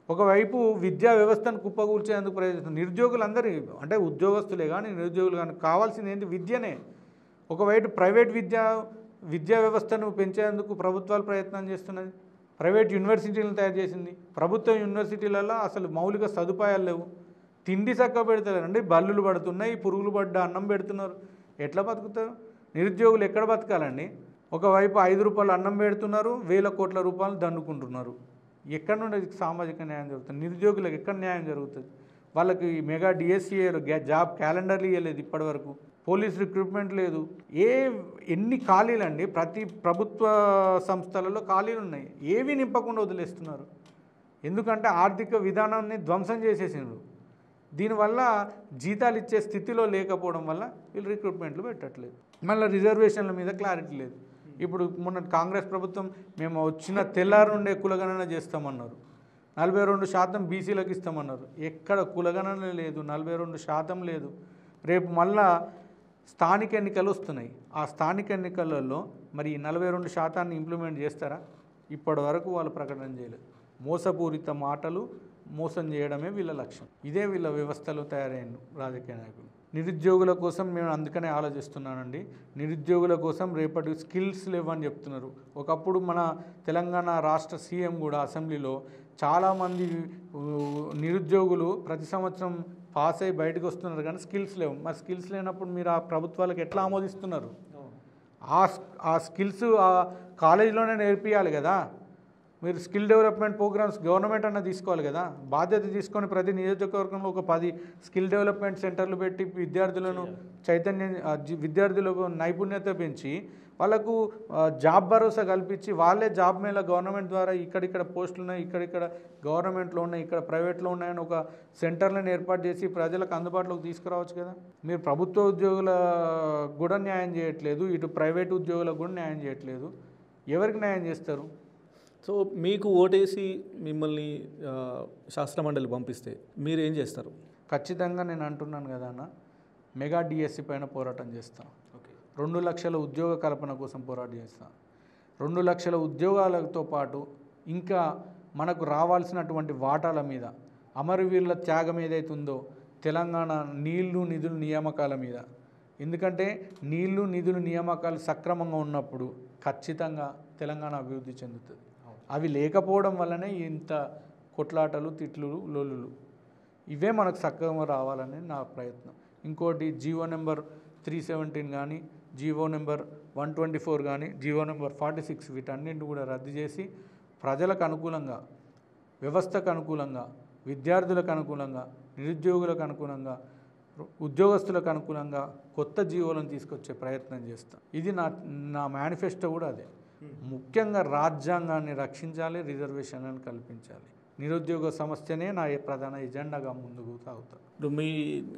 ఒకవైపు విద్యా వ్యవస్థను కుప్పకూల్చేందుకు ప్రయత్నిస్తున్నారు. నిరుద్యోగులందరూ అంటే ఉద్యోగస్తులే కానీ నిరుద్యోగులు కానీ కావాల్సింది ఏంటి? విద్యనే. ఒకవైపు ప్రైవేట్ విద్యా వ్యవస్థను పెంచేందుకు ప్రభుత్వాలు ప్రయత్నం చేస్తున్నది. ప్రైవేట్ యూనివర్సిటీలను తయారు చేసింది. ప్రభుత్వ యూనివర్సిటీలలో అసలు మౌలిక సదుపాయాలు లేవు. తిండి చక్క పెడతారండి, బల్లులు పడుతున్నాయి, పురుగులు పడ్డ అన్నం పెడుతున్నారు. ఎట్లా బతుకుతారు నిరుద్యోగులు? ఎక్కడ బతకాలండి? ఒకవైపు 5 రూపాయలు అన్నం పెడుతున్నారు, 1,000 కోట్ల రూపాయలు దండుకుంటున్నారు. ఎక్కడ నుండి సామాజిక న్యాయం జరుగుతుంది? నిరుద్యోగులకు ఎక్కడ న్యాయం జరుగుతుంది? వాళ్ళకి మెగా డిఎస్సీఏలో జాబ్ క్యాలెండర్లు ఇవ్వలేదు ఇప్పటివరకు. పోలీస్ రిక్రూట్మెంట్ లేదు. ఎన్ని ఖాళీలు అండి? ప్రతి ప్రభుత్వ సంస్థలలో ఖాళీలు ఉన్నాయి. ఏవి నింపకుండా వదిలేస్తున్నారు. ఎందుకంటే ఆర్థిక విధానాన్ని ధ్వంసం చేసేసిండ్రు. దీనివల్ల జీతాలు ఇచ్చే స్థితిలో లేకపోవడం వల్ల వీళ్ళు రిక్రూట్మెంట్లు పెట్టట్లేదు. మళ్ళీ రిజర్వేషన్ల మీద క్లారిటీ లేదు. ఇప్పుడు మొన్న కాంగ్రెస్ ప్రభుత్వం మేము వచ్చిన తెల్లారి నుండే కులగణన చేస్తామన్నారు. 42% బీసీలకు ఇస్తామన్నారు. ఎక్కడ కులగణన లేదు, 42% లేదు. రేపు మళ్ళా స్థానిక ఎన్నికలు వస్తున్నాయి. ఆ స్థానిక ఎన్నికలలో మరి ఈ 42% ఇంప్లిమెంట్ చేస్తారా? ఇప్పటి వరకు వాళ్ళు ప్రకటన చేయలేదు. మోసపూరిత మాటలు, మోసం చేయడమే వీళ్ళ లక్ష్యం. ఇదే వీళ్ళ వ్యవస్థలో తయారైన రాజకీయ నాయకులు. నిరుద్యోగుల కోసం మేము అందుకనే ఆలోచిస్తున్నానండి. నిరుద్యోగుల కోసం రేపటి స్కిల్స్ లేవని చెప్తున్నారు. ఒకప్పుడు మన తెలంగాణ రాష్ట్ర సీఎం కూడా అసెంబ్లీలో చాలామంది నిరుద్యోగులు ప్రతి సంవత్సరం పాస్ అయ్యి బయటకు వస్తున్నారు, కానీ స్కిల్స్ లేవు. మరి స్కిల్స్ లేనప్పుడు మీరు ఆ ప్రభుత్వాలకు ఎట్లా ఆమోదిస్తున్నారు? ఆ స్కిల్స్ ఆ కాలేజీలోనే నేర్పియాలి కదా. మీరు స్కిల్ డెవలప్మెంట్ ప్రోగ్రామ్స్ గవర్నమెంట్ అన్న తీసుకోవాలి కదా. బాధ్యత తీసుకొని ప్రతి నియోజకవర్గంలో ఒక 10 స్కిల్ డెవలప్మెంట్ సెంటర్లు పెట్టి విద్యార్థులకు నైపుణ్యత పెంచి వాళ్ళకు జాబ్ భరోసా కల్పించి వాళ్ళే జాబ్ మేళ గవర్నమెంట్ ద్వారా ఇక్కడిక్కడ పోస్టులు ఉన్నాయి, ఇక్కడిక్కడ గవర్నమెంట్లో ఉన్నాయి, ఇక్కడ ప్రైవేట్లో ఉన్నాయని ఒక సెంటర్లను ఏర్పాటు చేసి ప్రజలకు అందుబాటులోకి తీసుకురావచ్చు కదా. మీరు ప్రభుత్వ ఉద్యోగుల కూడా న్యాయం చేయట్లేదు, ఇటు ప్రైవేట్ ఉద్యోగులకు కూడా న్యాయం చేయట్లేదు. ఎవరికి న్యాయం చేస్తారు?
సో మీకు ఓటేసి మిమ్మల్ని శాసనమండలి పంపిస్తే మీరు ఏం చేస్తారు?
ఖచ్చితంగా నేను అంటున్నాను కదా అన్న, మెగా డిఎస్సి పైన పోరాటం చేస్తాను. 2 లక్షల ఉద్యోగ కల్పన కోసం పోరాటం చేస్తాను. 2 లక్షల ఉద్యోగాలతో పాటు ఇంకా మనకు రావాల్సినటువంటి వాటాల మీద, అమరవీరుల త్యాగం ఏదైతే ఉందో, తెలంగాణ నీళ్లు నిధుల నియామకాల మీద. ఎందుకంటే నీళ్లు నిధుల నియామకాలు సక్రమంగా ఉన్నప్పుడు ఖచ్చితంగా తెలంగాణ అభివృద్ధి చెందుతుంది. అవి లేకపోవడం వల్లనే ఇంత కొట్లాటలు తిట్లు లొల్లులు. ఇవే మనకు చక్కగా రావాలని నా ప్రయత్నం. ఇంకోటి జీవో నెంబర్ 317 కానీ, జీవో నెంబర్ 124 కానీ, జీవో నెంబర్ 46 వీటన్నింటిని కూడా రద్దు చేసి ప్రజలకు అనుకూలంగా, వ్యవస్థకు అనుకూలంగా, విద్యార్థులకు అనుకూలంగా, నిరుద్యోగులకు అనుకూలంగా, ఉద్యోగస్తులకు అనుకూలంగా కొత్త జీవోలను తీసుకొచ్చే ప్రయత్నం చేస్తాం. ఇది నా మేనిఫెస్టో కూడా అదే. ముఖ్యంగా రాజ్యాంగాన్ని రక్షించాలి, రిజర్వేషన్లను కల్పించాలి. నిరుద్యోగ సమస్యనే నా ప్రధాన ఎజెండాగా ముందుకు సాగుతాను.
ఇప్పుడు మీ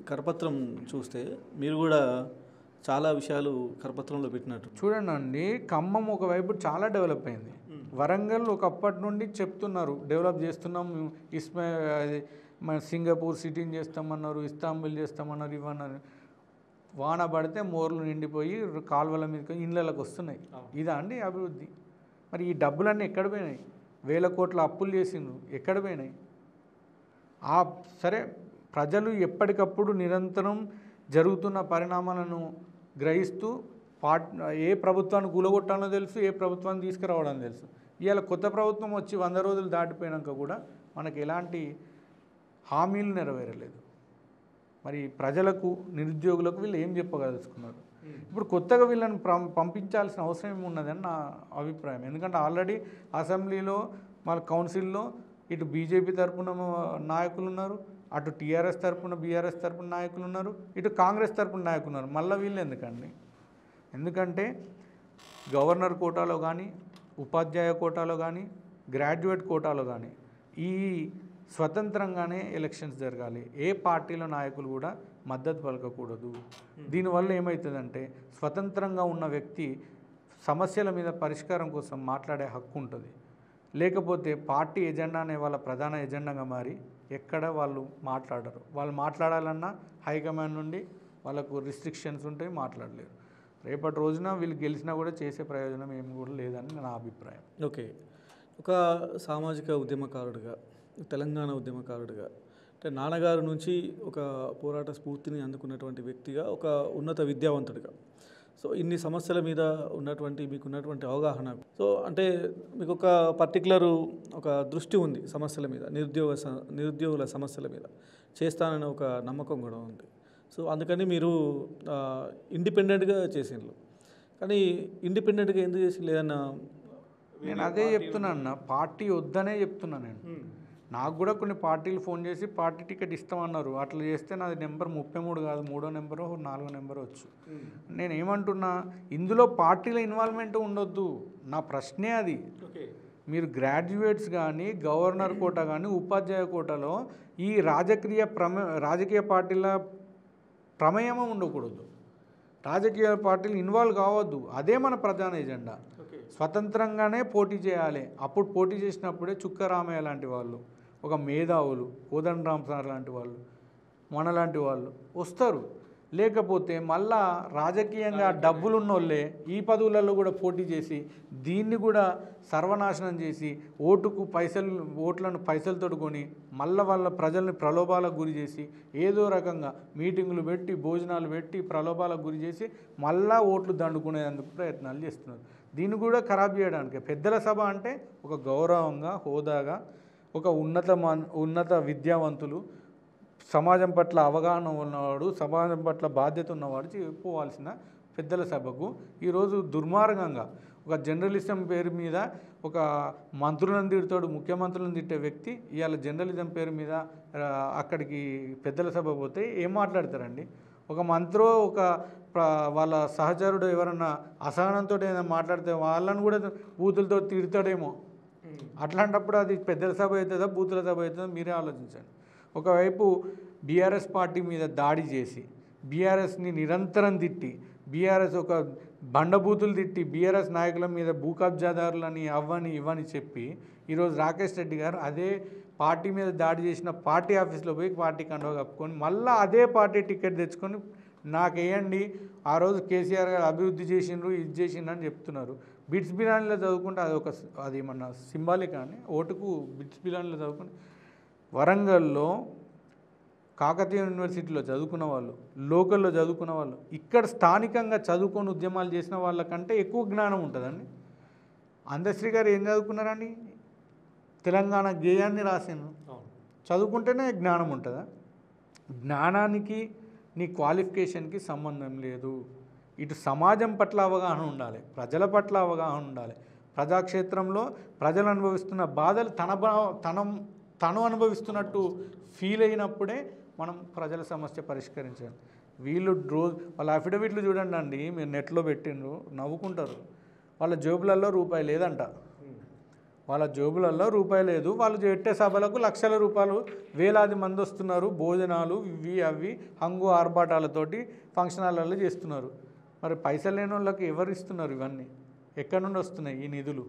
కరపత్రం చూస్తే మీరు కూడా చాలా విషయాలు కరపత్రంలో పెట్టినట్టు
చూడండి. ఖమ్మం ఒకవైపు చాలా డెవలప్ అయింది. వరంగల్ ఒకప్పటి నుండి చెప్తున్నారు డెవలప్ చేస్తున్నాం, మన సింగపూర్ సిటీని చేస్తామన్నారు, ఇస్తాంబుల్ చేస్తామన్నారు, ఇవన్నారు. వాన పడితే మోర్లు నిండిపోయి కాలువల మీద ఇళ్ళకి వస్తున్నాయి. ఇదా అండి అభివృద్ధి? మరి ఈ డబ్బులన్నీ ఎక్కడ పోయినాయి? 1000 కోట్ల అప్పులు చేసిండ్రు, ఎక్కడ పోయినాయి? సరే, ప్రజలు ఎప్పటికప్పుడు నిరంతరం జరుగుతున్న పరిణామాలను గ్రహిస్తూ ఏ ప్రభుత్వాన్ని కూలగొట్టాలో తెలుసు, ఏ ప్రభుత్వాన్ని తీసుకురావడం తెలుసు. ఇవాళ కొత్త ప్రభుత్వం వచ్చి 100 రోజులు దాటిపోయాక కూడా మనకు ఎలాంటి హామీలు నెరవేరలేదు. మరి ప్రజలకు, నిరుద్యోగులకు వీళ్ళు ఏం చెప్పగలుచుకున్నారు? ఇప్పుడు కొత్తగా వీళ్ళని పంపించాల్సిన అవసరం ఏమున్నదని నా అభిప్రాయం. ఎందుకంటే ఆల్రెడీ అసెంబ్లీలో, మన కౌన్సిల్లో ఇటు బీజేపీ తరఫున నాయకులు ఉన్నారు, అటు టీఆర్ఎస్ తరఫున, బీఆర్ఎస్ తరఫున నాయకులు ఉన్నారు, ఇటు కాంగ్రెస్ తరఫున నాయకులు ఉన్నారు. మళ్ళీ వీళ్ళు ఎందుకండి? ఎందుకంటే గవర్నర్ కోటాలో కానీ, ఉపాధ్యాయ కోటాలో కానీ, గ్రాడ్యుయేట్ కోటాలో కానీ ఈ స్వతంత్రంగానే ఎలక్షన్స్ జరగాలి. ఏ పార్టీల నాయకులు కూడా మద్దతు పలకకూడదు. దీనివల్ల ఏమవుతుందంటే స్వతంత్రంగా ఉన్న వ్యక్తి సమస్యల మీద పరిష్కారం కోసం మాట్లాడే హక్కు ఉంటుంది. లేకపోతే పార్టీ ఎజెండానే వాళ్ళ ప్రధాన ఎజెండాగా మారి ఎక్కడ వాళ్ళు మాట్లాడరు. వాళ్ళు మాట్లాడాలన్నా హైకమాండ్ నుండి వాళ్ళకు రిస్ట్రిక్షన్స్ ఉంటాయి, మాట్లాడలేరు. రేపటి రోజున వీళ్ళు గెలిచినా కూడా చేసే ప్రయోజనం ఏమి కూడా లేదని నా అభిప్రాయం.
ఓకే, ఒక సామాజిక ఉద్యమకారుడిగా, తెలంగాణ ఉద్యమకారుడిగా, అంటే నాన్నగారి నుంచి ఒక పోరాట స్ఫూర్తిని అందుకున్నటువంటి వ్యక్తిగా, ఒక ఉన్నత విద్యావంతుడిగా, సో ఇన్ని సమస్యల మీద మీకున్నటువంటి అవగాహన, సో అంటే మీకు ఒక పర్టికులర్ ఒక దృష్టి ఉంది సమస్యల మీద, నిరుద్యోగుల సమస్యల మీద చేస్తానని ఒక నమ్మకం కూడా ఉంది. సో అందుకని మీరు ఇండిపెండెంట్గా చేసిండ్రు. కానీ ఇండిపెండెంట్గా ఎందుకు చేసి లేదన్నా?
నేను అదే చెప్తున్నాను, పార్టీ వద్దనే చెప్తున్నా. నాకు కూడా కొన్ని పార్టీలు ఫోన్ చేసి పార్టీ టికెట్ ఇస్తామన్నారు. అట్లా చేస్తే నాది నెంబర్ 33 కాదు, 3వ నెంబరు 4వ నెంబరు వచ్చు. నేను ఏమంటున్నా, ఇందులో పార్టీల ఇన్వాల్వ్మెంట్ ఉండొద్దు. నా ప్రశ్నే అది. మీరు గ్రాడ్యుయేట్స్ కానీ, గవర్నర్ కోటా కానీ, ఉపాధ్యాయ కోటాలో ఈ రాజకీయ పార్టీల ప్రమేయం ఉండకూడదు. రాజకీయ పార్టీలు ఇన్వాల్వ్ కావద్దు. అదే మన ప్రధాన ఎజెండా. స్వతంత్రంగానే పోటీ చేయాలి. అప్పుడు పోటీ చేసినప్పుడే చుక్క రామయ్య లాంటి వాళ్ళు, ఒక మేధావులు, కోదండరామ్ సార్ లాంటి వాళ్ళు, మనలాంటి వాళ్ళు వస్తారు. లేకపోతే మళ్ళా రాజకీయంగా డబ్బులున్న వాళ్ళే ఈ పదవులలో కూడా పోటీ చేసి దీన్ని కూడా సర్వనాశనం చేసి ఓట్లను పైసలతో కొని మళ్ళీ వాళ్ళ ప్రజల్ని ప్రలోభాలకు గురి చేసి ఏదో రకంగా మీటింగులు పెట్టి, భోజనాలు పెట్టి ప్రలోభాలకు గురి చేసి మళ్ళా ఓట్లు దండుకునేందుకు ప్రయత్నాలు చేస్తున్నారు. దీన్ని కూడా ఖరాబ్ చేయడానికి పెద్దల సభ అంటే ఒక గౌరవంగా, హోదాగా, ఒక ఉన్నత విద్యావంతులు, సమాజం పట్ల అవగాహన ఉన్నవాడు, సమాజం పట్ల బాధ్యత ఉన్నవాడు చెప్పుకోవాల్సిన పెద్దల సభకు ఈరోజు దుర్మార్గంగా ఒక జర్నలిజం పేరు మీద ఒక మంత్రులను తిడతాడు, ముఖ్యమంత్రులను తిట్టే వ్యక్తి ఇవాళ జర్నలిజం పేరు మీద అక్కడికి పెద్దల సభ పోతే ఏం మాట్లాడతారండి? ఒక మంత్రో వాళ్ళ సహచరుడు ఎవరన్నా అసహనంతో ఏదైనా మాట్లాడితే వాళ్ళని కూడా బూతులతో తిడతాడేమో. అట్లాంటప్పుడు అది పెద్దల సభ అవుతుందా, బూతుల సభ అవుతుందా? మీరే ఆలోచించండి. ఒకవైపు బీఆర్ఎస్ పార్టీ మీద దాడి చేసి, బీఆర్ఎస్ని నిరంతరం తిట్టి, బీఆర్ఎస్ ఒక బండబూతులు తిట్టి, బీఆర్ఎస్ నాయకుల మీద భూ కబ్జాదారులని అవ్వని ఇవ్వని చెప్పి ఈరోజు రాకేష్ రెడ్డి గారు అదే పార్టీ మీద దాడి చేసిన పార్టీ ఆఫీస్లో పోయి పార్టీ కండువా కప్పుకొని మళ్ళీ అదే పార్టీ టికెట్ తెచ్చుకొని నాకేయండి, ఆ రోజు కేసీఆర్ గారు అభివృద్ధి చేసిండ్రు, ఇది చేసిండ్రు అని చెప్తున్నారు. బిట్స్ బిలానీలో చదువుకుంటే అది ఏమన్నా సింబాలిక్ అని ఓటుకు బిట్స్ బిలానీలో చదువుకుంటే వరంగల్లో కాకతీయ యూనివర్సిటీలో చదువుకున్న వాళ్ళు, లోకల్లో చదువుకున్న వాళ్ళు, ఇక్కడ స్థానికంగా చదువుకొని ఉద్యమాలు చేసిన వాళ్ళకంటే ఎక్కువ జ్ఞానం ఉంటుందండి. అందశ్రీ గారు ఏం చదువుకున్నారండి? తెలంగాణ గేయాన్ని రాసిండు. చదువుకుంటేనే జ్ఞానం ఉంటుందా? జ్ఞానానికి నీ క్వాలిఫికేషన్కి సంబంధం లేదు. ఇటు సమాజం పట్ల అవగాహన ఉండాలి, ప్రజల పట్ల అవగాహన ఉండాలి. ప్రజాక్షేత్రంలో ప్రజలు అనుభవిస్తున్న బాధలు తను అనుభవిస్తున్నట్టు ఫీల్ అయినప్పుడే మనం ప్రజల సమస్య పరిష్కరించాలి. వీళ్ళు వాళ్ళ అఫిడవిట్లు చూడండి అండి, మీరు నెట్లో పెట్టిండ్రు, నవ్వుకుంటారు. వాళ్ళ జేబులలో రూపాయి లేదంట, వాళ్ళ జేబులలో రూపాయి లేదు. వాళ్ళు పెట్టే సభలకు లక్షల రూపాయలు, వేలాది మంది వస్తున్నారు, భోజనాలు ఇవి అవి హంగు ఆర్భాటాలతోటి ఫంక్షన్ హాల్లో చేస్తున్నారు. మరి పైసలు లేని వాళ్ళకి ఎవరు ఇస్తున్నారు? ఇవన్నీ ఎక్కడి నుండి వస్తున్నాయి ఈ నిధులు?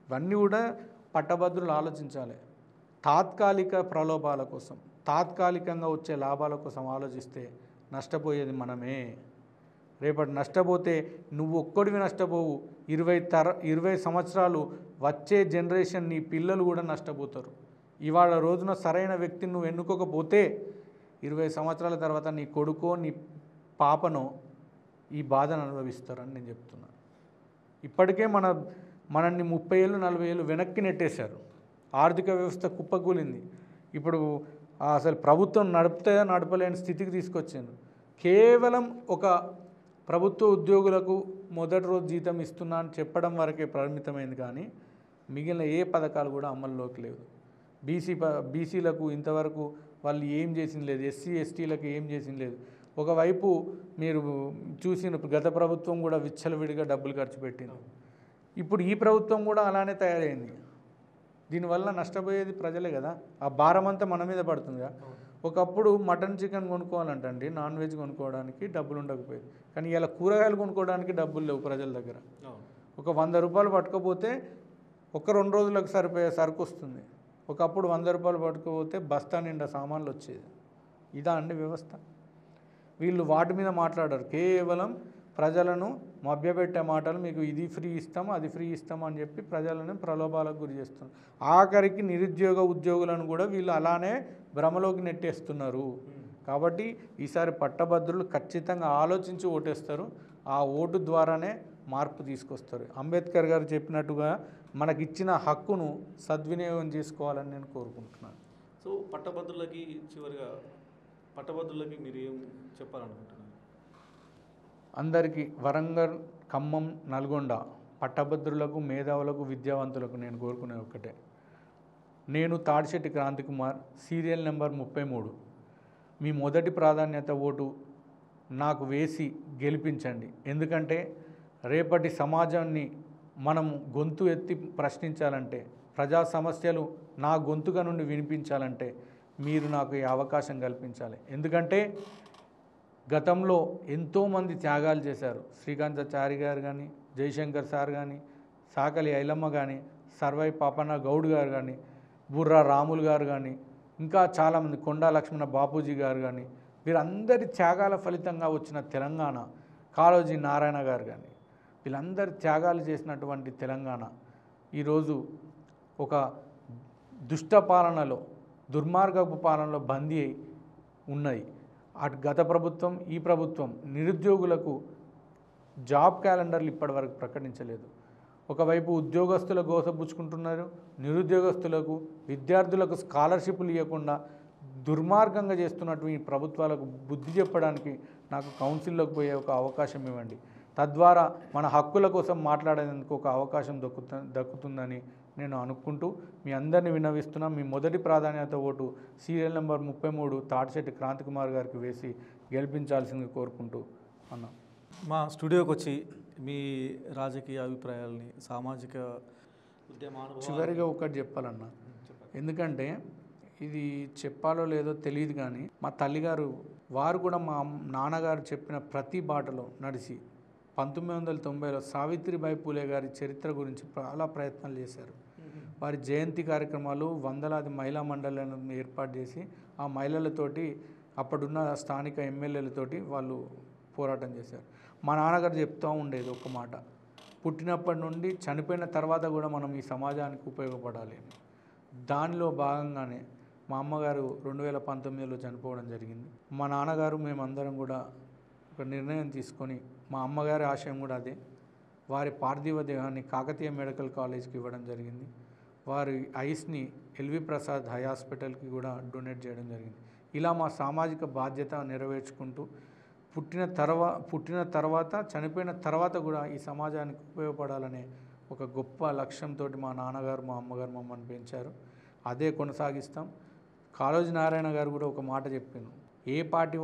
ఇవన్నీ కూడా పట్టభద్రులు ఆలోచించాలి. తాత్కాలిక ప్రలోభాల కోసం, తాత్కాలికంగా వచ్చే లాభాల కోసం ఆలోచిస్తే నష్టపోయేది మనమే. రేపటి నష్టపోతే నువ్వు ఒక్కడివి నష్టపోవు, 20 సంవత్సరాలు వచ్చే జనరేషన్ నీ పిల్లలు కూడా నష్టపోతారు. ఇవాళ రోజున సరైన వ్యక్తిని నువ్వు ఎన్నుకోకపోతే 20 సంవత్సరాల తర్వాత నీ కొడుకో నీ పాపనో ఈ బాధను అనుభవిస్తారని నేను చెప్తున్నాను. ఇప్పటికే మనల్ని 30 ఏళ్ళు 40 ఏళ్ళు వెనక్కి నెట్టేశారు. ఆర్థిక వ్యవస్థ కుప్పకూలింది. ఇప్పుడు అసలు ప్రభుత్వం నడపలేని స్థితికి తీసుకొచ్చాను. కేవలం ఒక ప్రభుత్వ ఉద్యోగులకు మొదటి రోజు జీతం ఇస్తున్నా అని చెప్పడం వరకే పరిమితమైంది, కానీ మిగిలిన ఏ పథకాలు కూడా అమల్లోకి లేవు. బీసీలకు ఇంతవరకు వాళ్ళు ఏం చేసింది లేదు, ఎస్సీ ఎస్టీలకు ఏం చేసింది లేదు. ఒకవైపు మీరు చూసిన గత ప్రభుత్వం కూడా విచ్చలవిడిగా డబ్బులు ఖర్చు పెట్టింది. ఇప్పుడు ఈ ప్రభుత్వం కూడా అలానే తయారైంది. దీనివల్ల నష్టపోయేది ప్రజలే కదా, ఆ భారం అంతా మన మీద పడుతుందిగా. ఒకప్పుడు మటన్ చికెన్ కొనుక్కోవాలంటండి, నాన్ వెజ్ కొనుక్కోవడానికి డబ్బులు ఉండకపోయేది, కానీ ఇలా కూరగాయలు కొనుక్కోవడానికి డబ్బులు లేవు ప్రజల దగ్గర. ఒక 100 రూపాయలు పట్టుకపోతే 1-2 రోజులకు సరిపోయే సరుకు వస్తుంది. ఒకప్పుడు 100 రూపాయలు పట్టుకపోతే బస్తా నిండా సామాన్లు వచ్చేది. ఇదా అండి వ్యవస్థ? వీళ్ళు వాటి మీద మాట్లాడారు, కేవలం ప్రజలను మభ్యపెట్టే మాటలు, మీకు ఇది ఫ్రీ ఇస్తాము అది ఫ్రీ ఇస్తాము అని చెప్పి ప్రజలను ప్రలోభాలకు గురి చేస్తున్నారు. ఆఖరికి ఉద్యోగులను కూడా వీళ్ళు అలానే భ్రమలోకి నెట్టేస్తున్నారు. కాబట్టి ఈసారి పట్టభద్రులు ఖచ్చితంగా ఆలోచించి ఓటేస్తారు. ఆ ఓటు ద్వారానే మార్పు తీసుకొస్తారు. అంబేద్కర్ గారు చెప్పినట్టుగా మనకిచ్చిన హక్కును సద్వినియోగం చేసుకోవాలని నేను కోరుకుంటున్నాను.
సో చివరిగా పట్టభద్రులకి మీరు ఏం చెప్పాలనుకుంటున్నారు?
అందరికీ వరంగల్, ఖమ్మం, నల్గొండ పట్టభద్రులకు, మేధావులకు, విద్యావంతులకు నేను కోరుకునే ఒక్కటే, నేను తాడిశెట్టి క్రాంతి కుమార్, సీరియల్ నెంబర్ 33, మీ మొదటి ప్రాధాన్యత ఓటు నాకు వేసి గెలిపించండి. ఎందుకంటే రేపటి సమాజాన్ని మనం గొంతు ఎత్తి ప్రశ్నించాలంటే, ప్రజా సమస్యలు నా గొంతుగా నుండి వినిపించాలంటే మీరు నాకు ఈ అవకాశం కల్పించాలి. ఎందుకంటే గతంలో ఎంతోమంది త్యాగాలు చేశారు. శ్రీకాంతాచారి గారు కానీ, జయశంకర్ సార్ కానీ, సాకలి ఐలమ్మ కానీ, సర్వై పాపన్న గౌడ్ గారు కానీ, బుర్రా రాములు గారు కానీ, ఇంకా చాలామంది, కొండా లక్ష్మణ బాపూజీ గారు కానీ, వీరందరి త్యాగాల ఫలితంగా వచ్చిన తెలంగాణ, కాళోజీ నారాయణ గారు కానీ, వీళ్ళందరి త్యాగాలు చేసినటువంటి తెలంగాణ ఈరోజు ఒక దుష్ట పాలనలో, దుర్మార్గపు పాలనలో బందీ అయి ఉన్నది. అటు గత ప్రభుత్వం, ఈ ప్రభుత్వం నిరుద్యోగులకు జాబ్ క్యాలెండర్లు ఇప్పటివరకు ప్రకటించలేదు. ఒకవైపు ఉద్యోగస్తుల గోసపుచ్చుకుంటున్నారు, నిరుద్యోగస్తులకు, విద్యార్థులకు స్కాలర్షిప్లు ఇవ్వకుండా దుర్మార్గంగా చేస్తున్నటువంటి ఈ ప్రభుత్వాలకు బుద్ధి చెప్పడానికి నాకు కౌన్సిల్లోకి పోయే ఒక అవకాశం ఇవ్వండి. తద్వారా మన హక్కుల కోసం మాట్లాడేందుకు ఒక అవకాశం దక్కుతుందని నేను అనుకుంటూ మీ అందరినీ విన్నవిస్తున్నా. మీ మొదటి ప్రాధాన్యత vote serial number 33 Tadisetti Kranthi Kumar గారికి వేసి గెలిపించాల్సిందిగా కోరుకుంటూ అన్నా.
మా స్టూడియోకి వచ్చి మీ రాజకీయ అభిప్రాయాలని, సామాజిక ఉద్యమాలు
చివరిగా ఒకటి చెప్పాలన్నా, ఎందుకంటే ఇది చెప్పాలో లేదో తెలియదు, కానీ మా తల్లిగారు వారు కూడా మా నాన్నగారు చెప్పిన ప్రతి బాటలో నడిచి 1990లో సావిత్రిబాయి పూలే గారి చరిత్ర గురించి చాలా ప్రయత్నాలు చేశారు. వారి జయంతి కార్యక్రమాలు, వందలాది మహిళా మండళ్లను ఏర్పాటు చేసి ఆ మహిళలతోటి, అప్పుడున్న స్థానిక ఎమ్మెల్యేలతోటి వాళ్ళు పోరాటం చేశారు. మా నాన్నగారు చెప్తూ ఉండేది ఒక మాట, పుట్టినప్పటి నుండి చనిపోయిన తర్వాత కూడా మనం ఈ సమాజానికి ఉపయోగపడాలి. దానిలో భాగంగానే మా అమ్మగారు 2019లో చనిపోవడం జరిగింది. మా నాన్నగారు మేమందరం కూడా ఒక నిర్ణయం తీసుకొని, మా అమ్మగారి ఆశయం కూడా అదే, వారి పార్థివ దేహాన్ని కాకతీయ మెడికల్ కాలేజ్కి ఇవ్వడం జరిగింది. వారి ఐస్ని ఎల్వి ప్రసాద్ హై హాస్పిటల్కి కూడా డొనేట్ చేయడం జరిగింది. ఇలా మా సామాజిక బాధ్యత నెరవేర్చుకుంటూ పుట్టిన తర్వాత చనిపోయిన తర్వాత కూడా ఈ సమాజానికి ఉపయోగపడాలనే ఒక గొప్ప లక్ష్యంతో మా నాన్నగారు మా అమ్మగారు మమ్మల్ని పెంచారు. అదే కొనసాగిస్తాం. కాళోజీ నారాయణ గారు కూడా ఒక మాట చెప్పాను, ఏ పార్టీ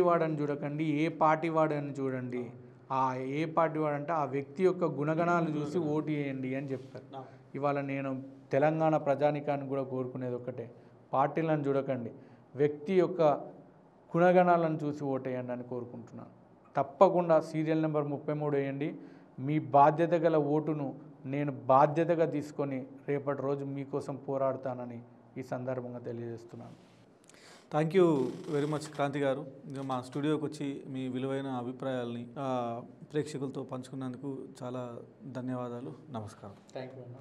వాడని చూడకండి, ఏ పార్టీ వాడని చూడండి. ఆ ఏ పార్టీ వాడంటే ఆ వ్యక్తి యొక్క గుణగణాలు చూసి ఓటు వేయండి అని చెప్పారు. ఇవాళ నేను తెలంగాణ ప్రజానికాన్ని కూడా కోరుకునేది ఒకటే, పార్టీలను చూడకండి, వ్యక్తి యొక్క గుణగణాలను చూసి ఓటేయండి అని కోరుకుంటున్నాను. తప్పకుండా సీరియల్ నెంబర్ 33 వేయండి. మీ బాధ్యత గల ఓటును నేను బాధ్యతగా తీసుకొని రేపటి రోజు మీకోసం పోరాడతానని ఈ సందర్భంగా తెలియజేస్తున్నాను.
Thank you very much Kranthi గారు. ఇంకా మా స్టూడియోకి వచ్చి మీ విలువైన అభిప్రాయాల్ని ప్రేక్షకులతో పంచుకున్నందుకు చాలా ధన్యవాదాలు. నమస్కారం.
థ్యాంక్ యూ అన్న.